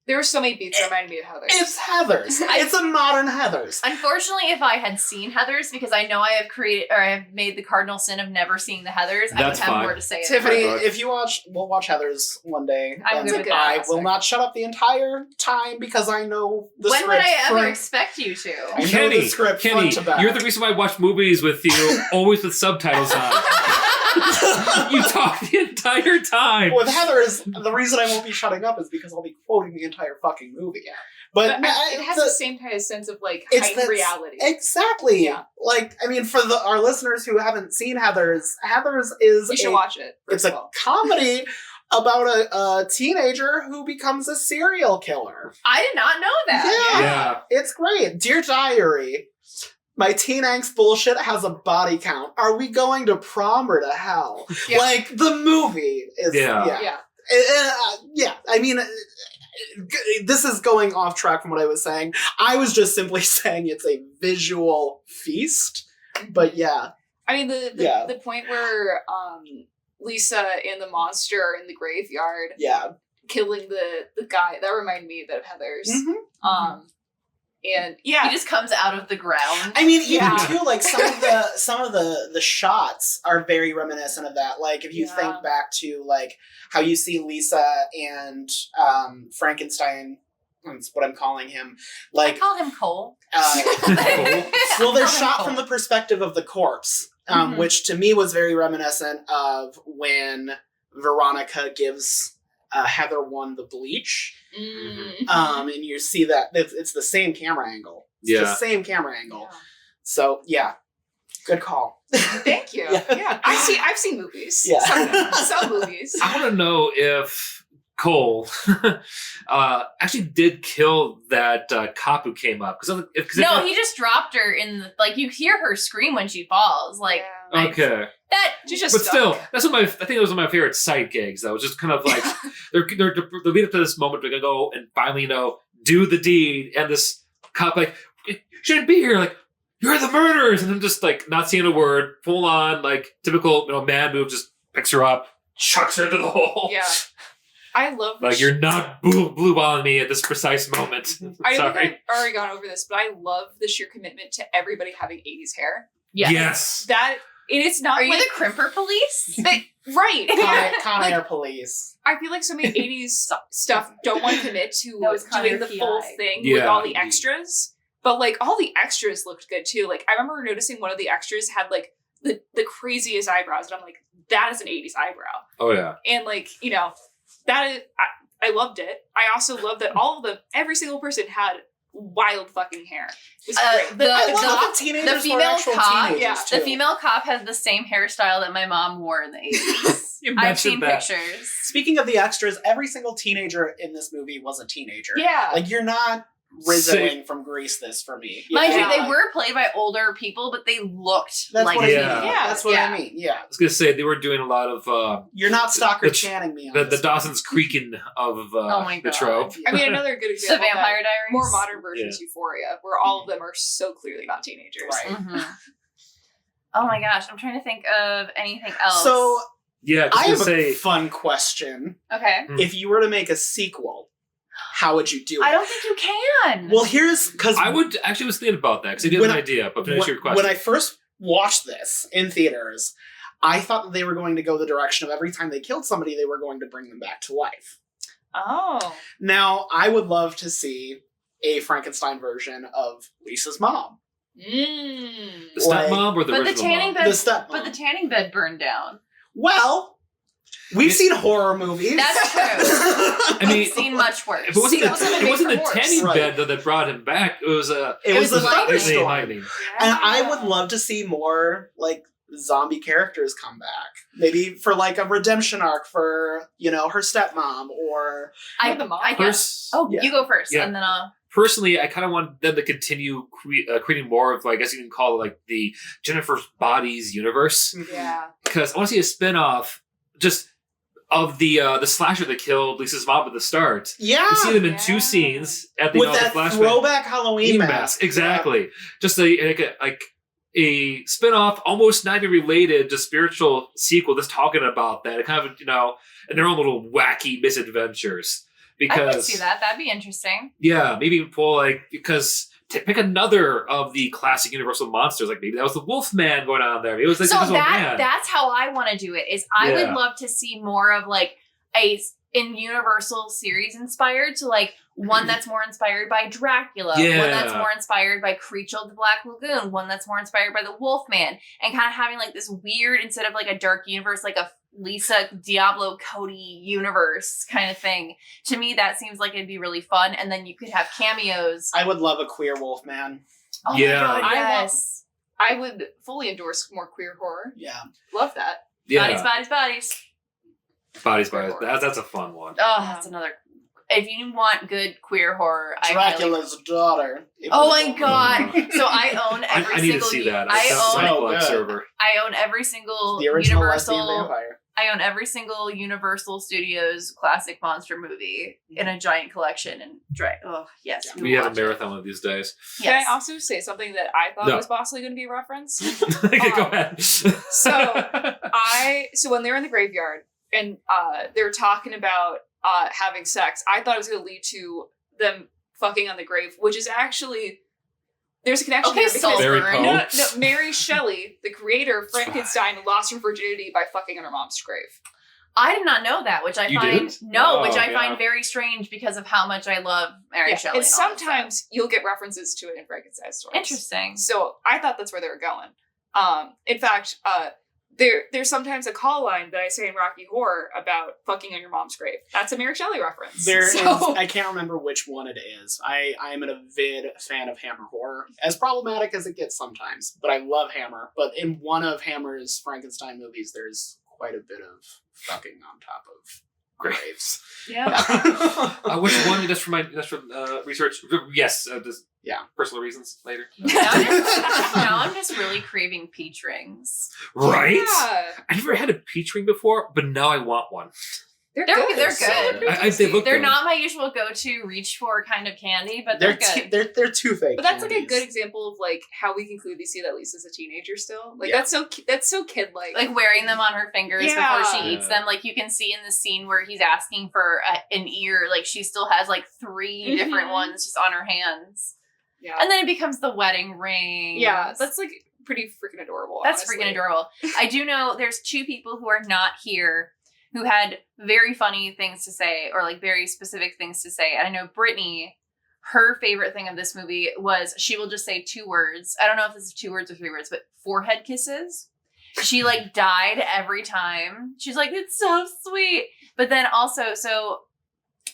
There were so many beats that reminded me of Heather. It's Heathers. It's a modern Heathers. Unfortunately, if I had seen Heathers, because I know I have made the cardinal sin of never seeing the Heathers, I would That's have fine. more to say. Tiffany, Right. if you we'll watch Heathers one day. I'm and good with I that. will not shut up the entire time because I know the When would script I ever front- expect you to? I know Kenny, the script Kenny, front to back. you're the reason why I watch movies with you, always with subtitles on. You talk the entire time. With Heathers, the reason I won't be shutting up is because I'll be quoting the entire fucking movie. Yeah. But But it has the same kind of sense of like It's heightened that- reality. exactly. Yeah. Like, I mean, for our listeners who haven't seen Heathers, Heathers is You should watch it. it's first of a all. comedy about a teenager who becomes a serial killer. I did not know that. Yeah. Yeah. It's great. Dear Diary, my teen angst bullshit has a body count. Are we going to prom or to hell? Yeah. Like, the movie is... Yeah. Yeah. Yeah. I mean, this is going off track from what I was saying. I was just simply saying it's a visual feast. But yeah. I mean the point where Lisa and the monster are in the graveyard Yeah. killing the guy, that reminded me a bit of Heather's. Mhm. And yeah, He just comes out of the ground. I mean, even Yeah. too, like some of the shots are very reminiscent of that. Like if you Yeah. think back to like how you see Lisa and Frankenstein, that's what I'm calling him. I Like, call him Cole. well, they're shot from the perspective of the corpse, Mhm. which to me was very reminiscent of when Veronica gives Heather one the bleach. And you see that it's the same camera angle. It's Yeah. the same camera angle. So yeah, good call. Thank you. Yeah. Yeah. I've seen movies. Yeah. Some movies. I want to know if Cole actually did kill that cop who came up. No, he just dropped her in the, like, you hear her scream when she falls. Like, Yeah. like, Okay. that. She's just But stuck. still, I think that was one of my favorite side gigs. That was just kind of like they're lead up to this moment. They're gonna go and finally, do the deed, and this cop like shouldn't be here. Like, you're the murderers, and I'm just like not saying a word, full on like typical man move. Just picks her up, chucks her into the hole. Yeah. I love Like, you're not blue balling me at this precise moment. I think Sorry. I've already gone over this, but I love the sheer commitment to everybody having 80s hair. Yes. That and it's not Are you like the crimper police? right. Con Air Police. I feel like so many 80s stuff don't want to commit to That was doing Connor the PI. full thing with Yeah. all the extras. But like all the extras looked good too. Like I remember noticing one of the extras had like the craziest eyebrows, and I'm like, that is an 80s eyebrow. Oh yeah. And like, that is I loved it. I also loved that every single person had wild fucking hair. It was great. The, I love the, that teenagers the were female actual cop, teenagers, yeah, too. the female cop has the same hairstyle that my mom wore in the 80s. You I've mentioned seen that. pictures. Speaking of the extras, every single teenager in this movie was a teenager. Yeah. Like, you're not rizzling from Grease this for me. Mind Yeah. you, they were played by older people, but they looked That's like what Yeah. I mean. Yeah. That's what I mean. Yeah. I was gonna say they were doing a lot of You're not Stalker The- Channing me on the this Dawson's Creaking of Oh my the God. trope. one. I mean, another good the example. of that, Vampire Diaries. more modern versions of Euphoria, where all of them are so clearly not teenagers. Right. Mhm. Oh my gosh, I'm trying to think of anything else. So, Yeah, I just have gonna a say fun question. okay, If you were to make a sequel, how would you do it? I don't think you can. Well, here's... because I would actually was thinking about that because I did have When an I- idea, but finish your question. When I first watched this in theaters, I thought that they were going to go the direction of every time they killed somebody, they were going to bring them back to life. Oh. Now, I would love to see a Frankenstein version of Lisa's mom. Mm. The stepmom or the original mom? The stepmom. But the tanning bed burned down. Well, we've seen horror movies. That's true. I mean, We've seen much worse. If it wasn't, See, it wasn't the horse. tanning Right. bed though that brought him back. It was the the thunderstorm. lightning. And I would love to see more, like, zombie characters come back. Maybe for, like, a redemption arc for, you know, her stepmom or... I Pers- guess. Yeah. You go first, Yeah. and then I'll... Personally, I kind of want them to continue creating more of, like, I guess you can call it, like, the Jennifer's Bodies universe. Yeah. Because I want to see a spin-off just of the slasher that killed Lisa's mom at the start. Yeah! You see them in Yeah. 2 scenes at the, With the that flashback. throwback Halloween mask. Exactly. Just like a spin-off, almost not even related, just spiritual sequel just talking about that. It kind of, you know, and their own little wacky misadventures. Because, I could see that. That'd be interesting. yeah, maybe even pull, like, because to pick another of the classic Universal monsters, like maybe that was the Wolfman going on there. Maybe it was like So the man. that's how I want to do it. Is I Yeah. would love to see more of like in Universal series inspired to like one that's more inspired by Dracula, one that's Yeah. more inspired by Creature of the Black Lagoon, one that's more inspired by the Wolfman, and kind of having like this weird, instead of like a dark universe, like a Lisa Diablo Cody universe kind of thing. To me, that seems like it'd be really fun, and then you could have cameos. I would love a queer Wolfman. Oh Yeah. my god, I yes. I would fully endorse more queer horror. Yeah. Love that. Yeah. Bodies. Bodies. Queer horror. That's a fun one. Oh, that's another. If you want good queer horror, Dracula's daughter. Oh my god! So I own every I need to single. see that. I It's own. on Oh, Black good. server. I own every single The original lesbian Universal. vampire. I own every single Universal Studios classic monster movie in a giant collection. And oh yes, Yeah. We have a watch it. marathon one of these days. Can Yes. I also say something that I thought No. was possibly going to be a reference? Okay, go ahead. So when they're in the graveyard and they're talking about having sex, I thought it was going to lead to them fucking on the grave, which is actually there's a connection Okay, there because Very Sulfur. Poe. no, Mary Shelley, the creator of Frankenstein, lost her virginity by fucking on her mom's grave. I did not know that, which I You find didn't? no, Oh, which I yeah. find very strange because of how much I love Mary Yeah, Shelley. and all that sometimes you'll get references to it in Frankenstein's stories. stuff. Interesting. So I thought that's where they were going. In fact, there's sometimes a call line that I say in Rocky Horror about fucking on your mom's grave. That's a Mary Shelley reference. There is, So- I can't remember which one it is. I am an avid fan of Hammer horror, as problematic as it gets sometimes, but I love Hammer. But in one of Hammer's Frankenstein movies, there's quite a bit of fucking on top of graves. Yeah. Which one? Just from research. Yes, just Yeah. personal reasons later. Now I'm just really craving peach rings. Right? Yeah. I never had a peach ring before, but now I want one. They're good. So They look They're good. not my usual go-to reach for kind of candy, but they're good. They're too fake. But that's like a candies. good example of like how we can clearly see that Lisa's a teenager still. Like Yeah. that's so kid-like. Like wearing them on her fingers Yeah. before she eats them. Like you can see in the scene where he's asking for an ear, like she still has like 3 different Mhm. ones just on her hands. yeah. And then it becomes the wedding ring. Yeah, that's like pretty freaking adorable. That's honestly. freaking adorable. I do know there's 2 people who are not here who had very funny things to say or like very specific things to say. And I know Brittany, her favorite thing of this movie was she will just say 2 words. I don't know if this is 2 words or 3 words, but forehead kisses. She like died every time. She's like, it's so sweet. But then also, so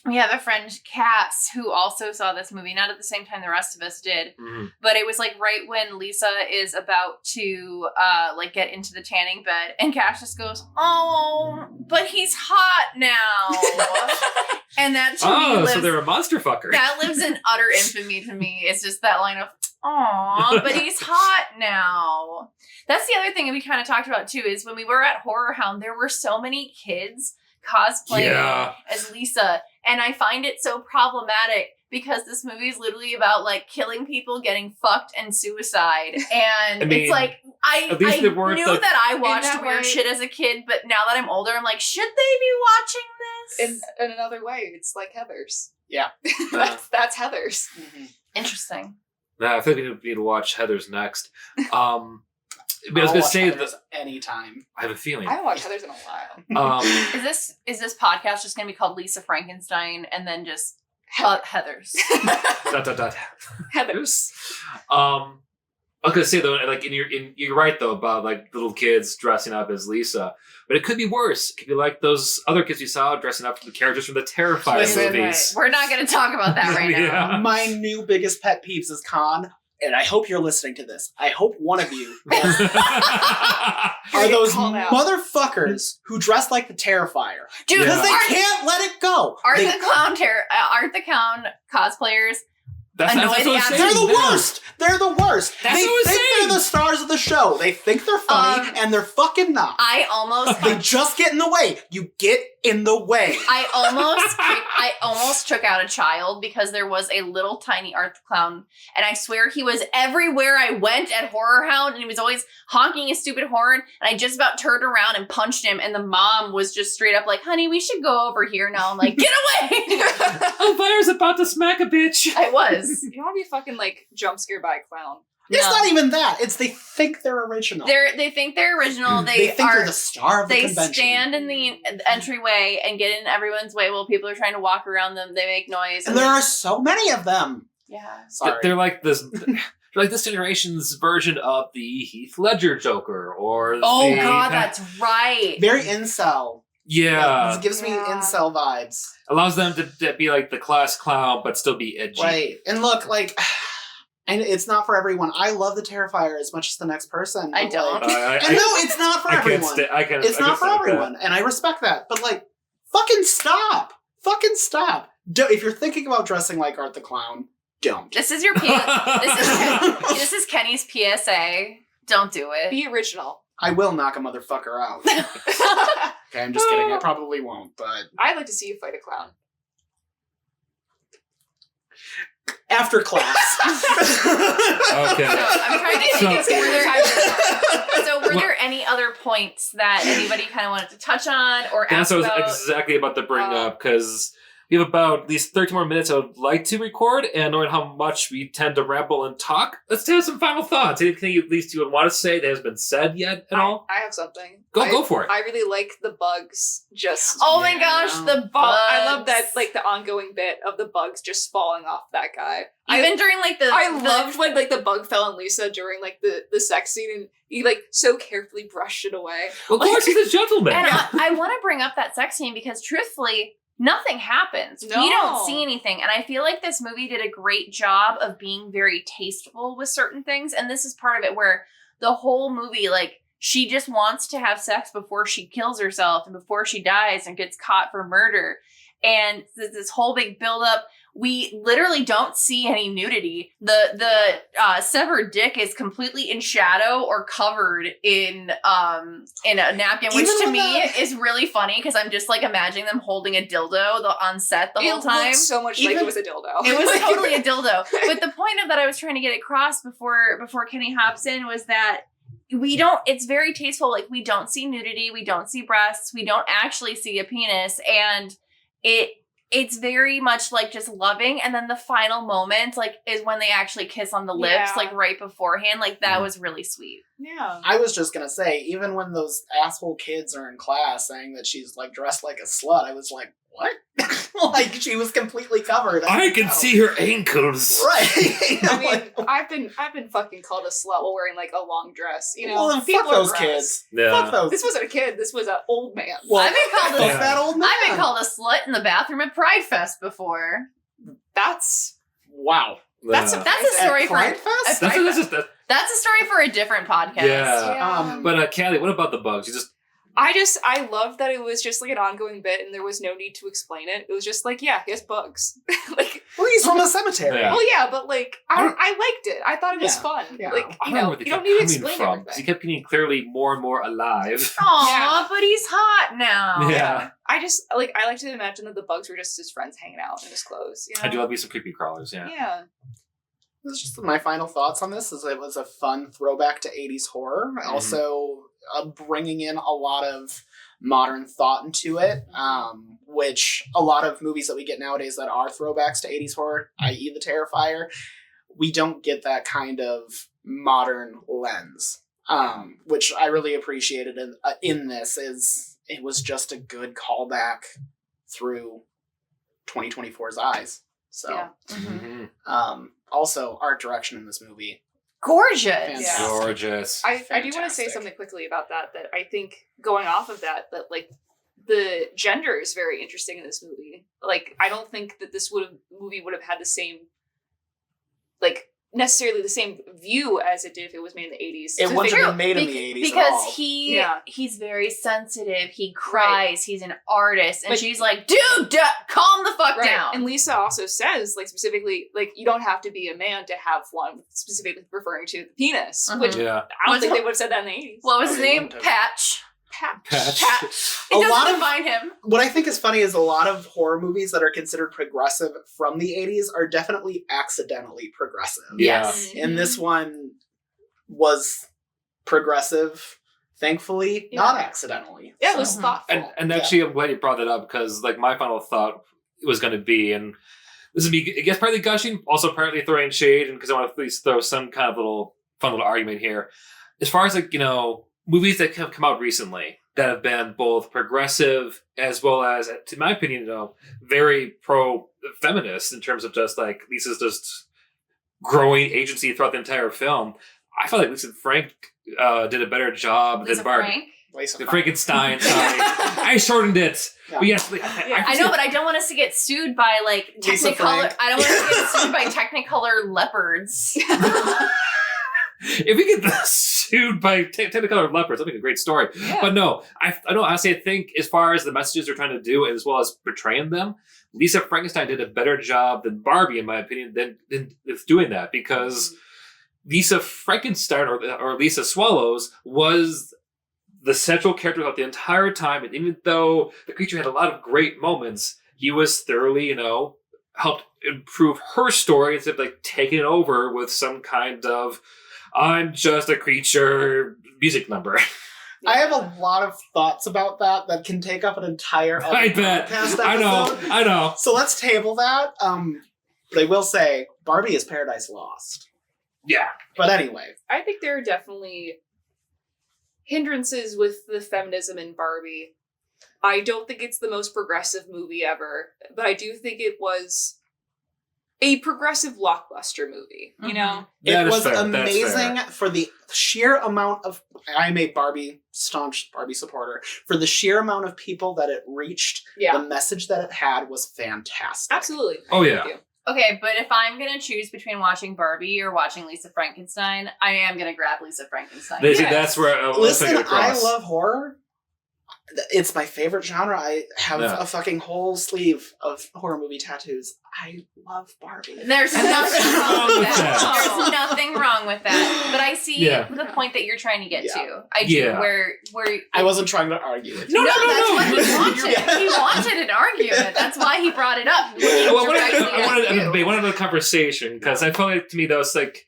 we have a friend, Cass, who also saw this movie, not at the same time the rest of us did, Mhm. but it was like right when Lisa is about to like get into the tanning bed, and Cass just goes, "Oh, but he's hot now," and that to me Oh, lives, so they're a monster fucker. that lives in utter infamy to me. It's just that line of, "Aw, but he's hot now." That's the other thing we kind of talked about too, is when we were at Horror Hound, there were so many kids cosplaying Yeah. as Lisa, and I find it so problematic because this movie is literally about like killing people, getting fucked, and suicide. And I mean, it's like at least I they weren't, knew like- that I watched that weird way- shit as a kid, but now that I'm older, I'm like, should they be watching this? In another way, it's like Heather's. Yeah. that's Heather's. Mhm. Interesting. Nah, I feel like we need to watch Heather's next. But I was going to say that anytime. I have a feeling. I haven't watched Heathers in a while. Is this podcast just going to be called Lisa Frankenstein and then just Heathers? Heathers. I was gonna say though, like you're right though about like little kids dressing up as Lisa, but it could be worse. It could be like those other kids you saw dressing up the characters from the Terrifier movies. We're not going to talk about that right now. My new biggest pet peeves is Con, and I hope you're listening to this. I hope one of you are those motherfuckers who dress like the Terrifier, dude, because they can't let it go. Aren't the clown cosplayers? That's what I'm saying. They're the worst. They're the worst. That's they what I'm think saying. they're the stars of the show. They think they're funny, and they're fucking not. They just get in the way. You get in the way. I almost took out a child because there was a little tiny Art the Clown, and I swear he was everywhere I went at Horror Hound, and he was always honking his stupid horn, and I just about turned around and punched him, and the mom was just straight up like, honey, we should go over here now. I'm like, get away! Elvira's about to smack a bitch. I was. You don't want to be fucking like jump scared by a clown. It's not even that. It's they think they're original. They think they're original. They think they're the star of the convention. They stand in the entryway and get in everyone's way while people are trying to walk around them. They make noise. And there are so many of them. Yeah. Sorry. They're like this. They're like this generation's version of the Heath Ledger Joker, or that's right. Very incel. Yeah. It gives me incel vibes. Allows them to be like the class clown, but still be edgy. Right. And look, like, and it's not for everyone. I love the Terrifier as much as the next person. I don't. No, it's not for everyone. It's not for everyone. And I respect that. But, like, fucking stop. Fucking stop. If you're thinking about dressing like Art the Clown, don't. This is your this is Kenny's PSA. Don't do it. Be original. I will knock a motherfucker out. Okay, I'm just kidding. I probably won't, but... I'd like to see you fight a clown. After class. Okay. I'm trying to think. So were there any other points that anybody kind of wanted to touch on or ask about? That's what I was exactly about to bring up, because we have about at least 30 more minutes I would like to record, and knowing how much we tend to ramble and talk, let's have some final thoughts. Anything at least you would want to say that has been said yet at all? I have something. Go for it. I really like the bugs just... Oh my gosh, the bugs. I love that, like, the ongoing bit of the bugs just falling off that guy. Even during, like, loved when, like, the bug fell on Lisa during, like, the sex scene, and he, like, so carefully brushed it away. Well, of course he's a gentleman. And I want to bring up that sex scene because, truthfully, nothing happens. No. We don't see anything. And I feel like this movie did a great job of being very tasteful with certain things. And this is part of it where the whole movie, like, she just wants to have sex before she kills herself and before she dies and gets caught for murder. And this whole big buildup. We literally don't see any nudity. The severed dick is completely in shadow or covered in a napkin, which to me is really funny because I'm just like imagining them holding a dildo on set the whole time. It looked so much like it was a dildo. It was totally a dildo. But the point of that I was trying to get across before Kenny hops in was that it's very tasteful. Like, we don't see nudity, we don't see breasts, we don't actually see a penis, and it's very much like just loving. And then the final moment, like, is when they actually kiss on the lips, like right beforehand. Like, that was really sweet. Yeah. I was just gonna say, even when those asshole kids are in class saying that she's like dressed like a slut, I was like, what? Like, she was completely covered. I can see her ankles. Right. I mean, I've been fucking called a slut while wearing like a long dress. You know, well, then fuck those kids. Yeah. Fuck those. This wasn't a kid. This was an old man. Well, I've been called that old man. I've been called a slut in the bathroom at Pride Fest before. That's wow. That's a story for Pride Fest. That's a story for a different podcast. Yeah. But Callie, what about the bugs? I loved that it was just like an ongoing bit and there was no need to explain it. It was just like, yeah, he has bugs. Like, well, he's from a cemetery. Yeah. Well, yeah, but like, I liked it. I thought it was fun. Yeah. Like, I you don't know know, where they you don't kept need to coming explain from, everything. 'cause he kept getting clearly more and more alive. Aw, but he's hot now. Yeah. I just like to imagine that the bugs were just his friends hanging out in his clothes. You know? I do love me some creepy crawlers, yeah. Yeah. This is just my final thoughts on this. Is it was a fun throwback to 80s horror. Mm-hmm. Also, bringing in a lot of modern thought into it, which a lot of movies that we get nowadays that are throwbacks to 80s horror, i.e. The Terrifier, we don't get that kind of modern lens. which I really appreciated in this. Is it was just a good callback through 2024's eyes. So, Yeah. also art direction in this movie. Gorgeous. Fantastic. Gorgeous. I do want to say Fantastic. something quickly about that I think going off of that like the gender is very interesting in this movie. Like, I don't think that this movie would have had the same, like, necessarily the same view as it did if it was made in the 80s. It wouldn't True, have been made in the 80s because at all. he's very sensitive. He cries. He's an artist, and But- she's like, "Dude, calm the fuck down." And Lisa also says, like, specifically, like, you don't have to be a man to have one, specifically referring to the penis, Mhm. which Yeah. I don't think they would have said that in the 80s. What was Oh, his they name? wouldn't have. Patch. Patch. It A lot doesn't of- define him. What I think is funny is a lot of horror movies that are considered progressive from the 80s are definitely accidentally progressive. Yeah. Yes. And this one was progressive, thankfully, Yeah. not accidentally. Yeah, it was Mhm. thoughtful. And actually, I'm glad you brought that up because, like, my final thought was going to be, and this would be, I guess, partly gushing, also partly throwing shade, and because I want to at least throw some kind of fun little argument here. As far as, like, movies that have come out recently that have been both progressive as well as, to my opinion, very pro-feminist in terms of just, like, Lisa's just growing agency throughout the entire film. I feel like Lisa Frank did a better job Lisa than Barbie. Frank. Lisa Frankenstein, sorry. I shortened it. Yeah. But yes, I know, but I don't want us to get sued by like Lisa Technicolor. Frank. I don't want us to get sued by Technicolor leopards. if we get sued by Technicolor leopards, that'd be a great story. Yeah. But no, I don't honestly. I think as far as the messages they're trying to do, as well as portraying them, Lisa Frankenstein did a better job than Barbie, in my opinion, than doing that, because Lisa Frankenstein or Lisa Swallows was the central character throughout the entire time, and even though the creature had a lot of great moments, he was thoroughly, helped improve her story instead of like taking it over with some kind of "I'm just a creature" music number. I have a lot of thoughts about that can take up an entire other I bet. podcast I episode. know. So let's table that. But I will say, Barbie is Paradise Lost. Yeah. But anyway, I think there are definitely hindrances with the feminism in Barbie. I don't think it's the most progressive movie ever, but I do think it was a progressive blockbuster movie, you know? That it is was fair. That's amazing fair. for the sheer amount of. I'm a staunch Barbie supporter. For the sheer amount of people that it reached, Yeah. the message that it had was fantastic. Absolutely. I Oh, agree yeah. with you. Okay, but if I'm gonna choose between watching Barbie or watching Lisa Frankenstein, I am gonna grab Lisa Frankenstein. They see Yes. that's where I was Listen, thinking I across. love horror. It's my favorite genre. I have Yeah. a fucking whole sleeve of horror movie tattoos. I love Barbie. There's nothing wrong with that. that. There's nothing wrong with that. But I see Yeah. the point that you're trying to get Yeah. to. I do. Yeah. Where I wasn't trying to argue with you. No, that's what he no. wanted. Yeah. He wanted an argument. That's why he brought it up. Well, I Directly wanted at a you. debate, wanted a conversation, because I felt like, to me, that was like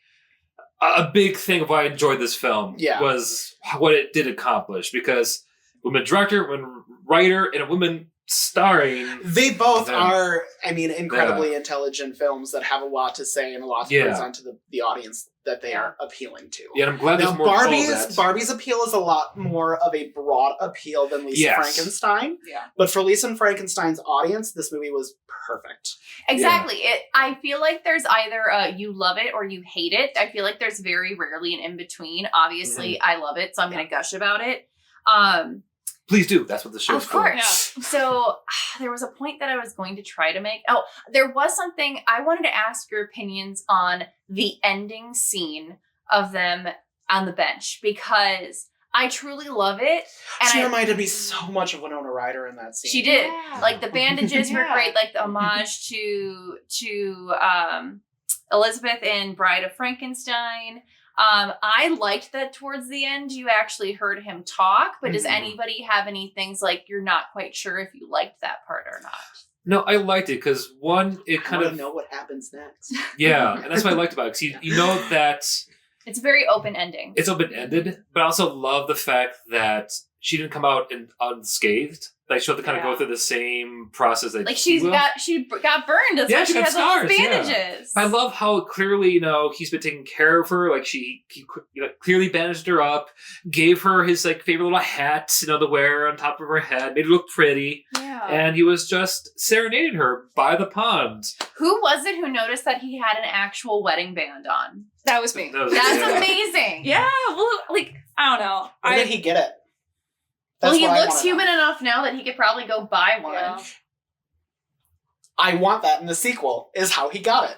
a big thing of why I enjoyed this film. Yeah. Was what it did accomplish, because women director, women writer, and a woman starring. They both Them. are, incredibly intelligent films that have a lot to say and a lot to Yeah. present to the audience that they are appealing to. Yeah, and I'm glad Now, there's more to that. Barbie's appeal is a lot more of a broad appeal than Lisa Yes. Frankenstein. Yeah. But for Lisa Frankenstein's audience, this movie was perfect. Exactly. I feel like there's either you love it or you hate it. I feel like there's very rarely an in between. Obviously, I love it, so I'm going to gush about it. Please do. That's what the show's Of for. course. So there was a point that I was going to try to make. Oh, there was something I wanted to ask your opinions on the ending scene of them on the bench, because I truly love it. And She I- reminded me so much of Winona Ryder in that scene. She did. Yeah. Like the bandages were Yeah. great, like the homage to Elizabeth in Bride of Frankenstein. I liked that towards the end you actually heard him talk, but does Mhm. anybody have any things like you're not quite sure if you liked that part or not? No, I liked it because, one, it I kind want of to know what happens next. yeah, and that's what I liked about it, because you know that It's a very open ending. it's open ended, but I also love the fact that she didn't come out unscathed. like she'll have to kind of go through the same process that like she got burned. That's why she has all those bandages. I love how clearly he's been taking care of her. Like he clearly bandaged her up, gave her his like favorite little hat to wear on top of her head, made her look pretty. Yeah. And he was just serenading her by the pond. Who was it who noticed that he had an actual wedding band on? That was me. That's amazing. Yeah. Well, like I don't know. Where did he get it? Well, he looks human enough now that he could probably go buy one. Yeah. I want that in the sequel, is how he got it.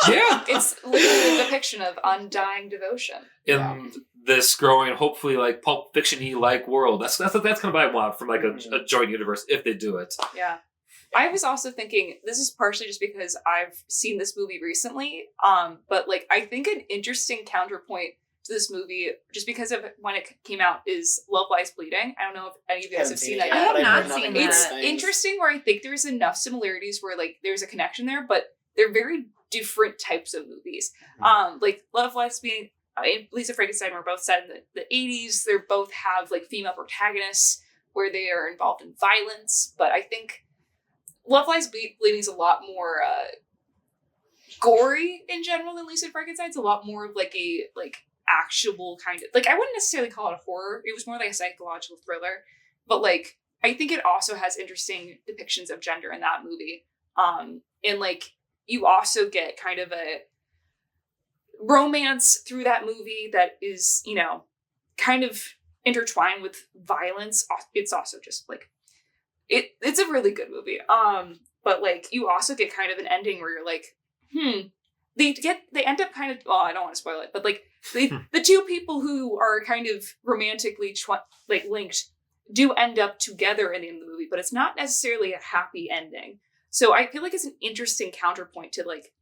Yeah. It's literally a depiction of undying devotion. In this growing, hopefully, like Pulp Fiction-y like world. That's kind of what I want from like a joint universe if they do it. Yeah. I was also thinking, this is partially just because I've seen this movie recently, but like I think an interesting counterpoint to this movie, just because of when it came out, is Love Lies Bleeding. I don't know if any of you guys have seen that yet. I have not seen that. It's interesting where I think there's enough similarities where like there's a connection there, but they're very different types of movies. Like Love Lies Bleeding, Lisa Frankenstein were both set in the 80s. They both have like female protagonists where they are involved in violence, but I think Love Lies Bleeding is a lot more gory in general than Lisa Frankenstein. It's a lot more of like a actual kind of like, I wouldn't necessarily call it a horror. It was more like a psychological thriller, but like I think it also has interesting depictions of gender in that movie. And like you also get kind of a romance through that movie that is, kind of intertwined with violence. It's also just like it's a really good movie. But like you also get kind of an ending where you're like, they end up kind of, well, I don't want to spoil it, but like the two people who are kind of romantically linked do end up together in the end of the movie, but it's not necessarily a happy ending. So I feel like it's an interesting counterpoint to like,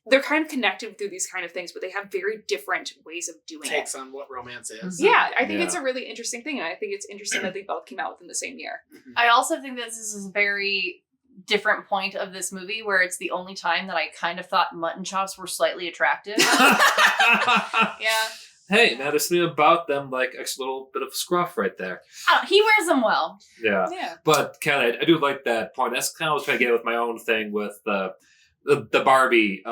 they're kind of connected through these kind of things, but they have very different ways of doing Takes on what romance is. Yeah, I think it's a really interesting thing, and I think it's interesting that they both came out within the same year. I also think that this is a very different point of this movie where it's the only time that I kind of thought mutton chops were slightly attractive. Yeah. Hey, now there's something about them, like a little bit of scruff right there. He wears them well. Yeah. But Ken, I do like that point. That's kind of what I was trying to get with my own thing with the Barbie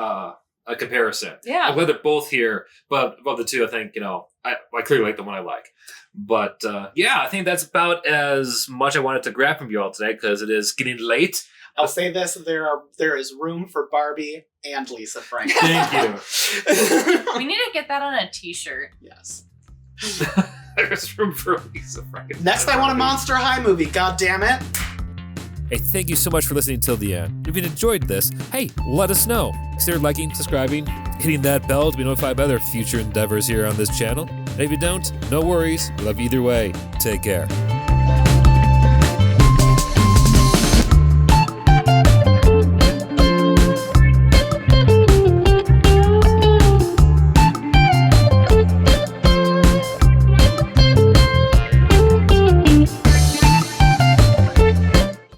comparison. Yeah. I'm glad they're both here, but of the two, I think, I clearly like the one I like. But I think that's about as much I wanted to grab from you all today because it is getting late. I'll say this, there is room for Barbie and Lisa Frankenstein. Thank you. We need to get that on a t-shirt. Yes. There's room for Lisa Frankenstein. Next I want a Monster High movie, god damn it. Hey, thank you so much for listening till the end. If you enjoyed this, hey, let us know. Consider liking, subscribing, hitting that bell to be notified by other future endeavors here on this channel. And if you don't, no worries. We love you either way. Take care.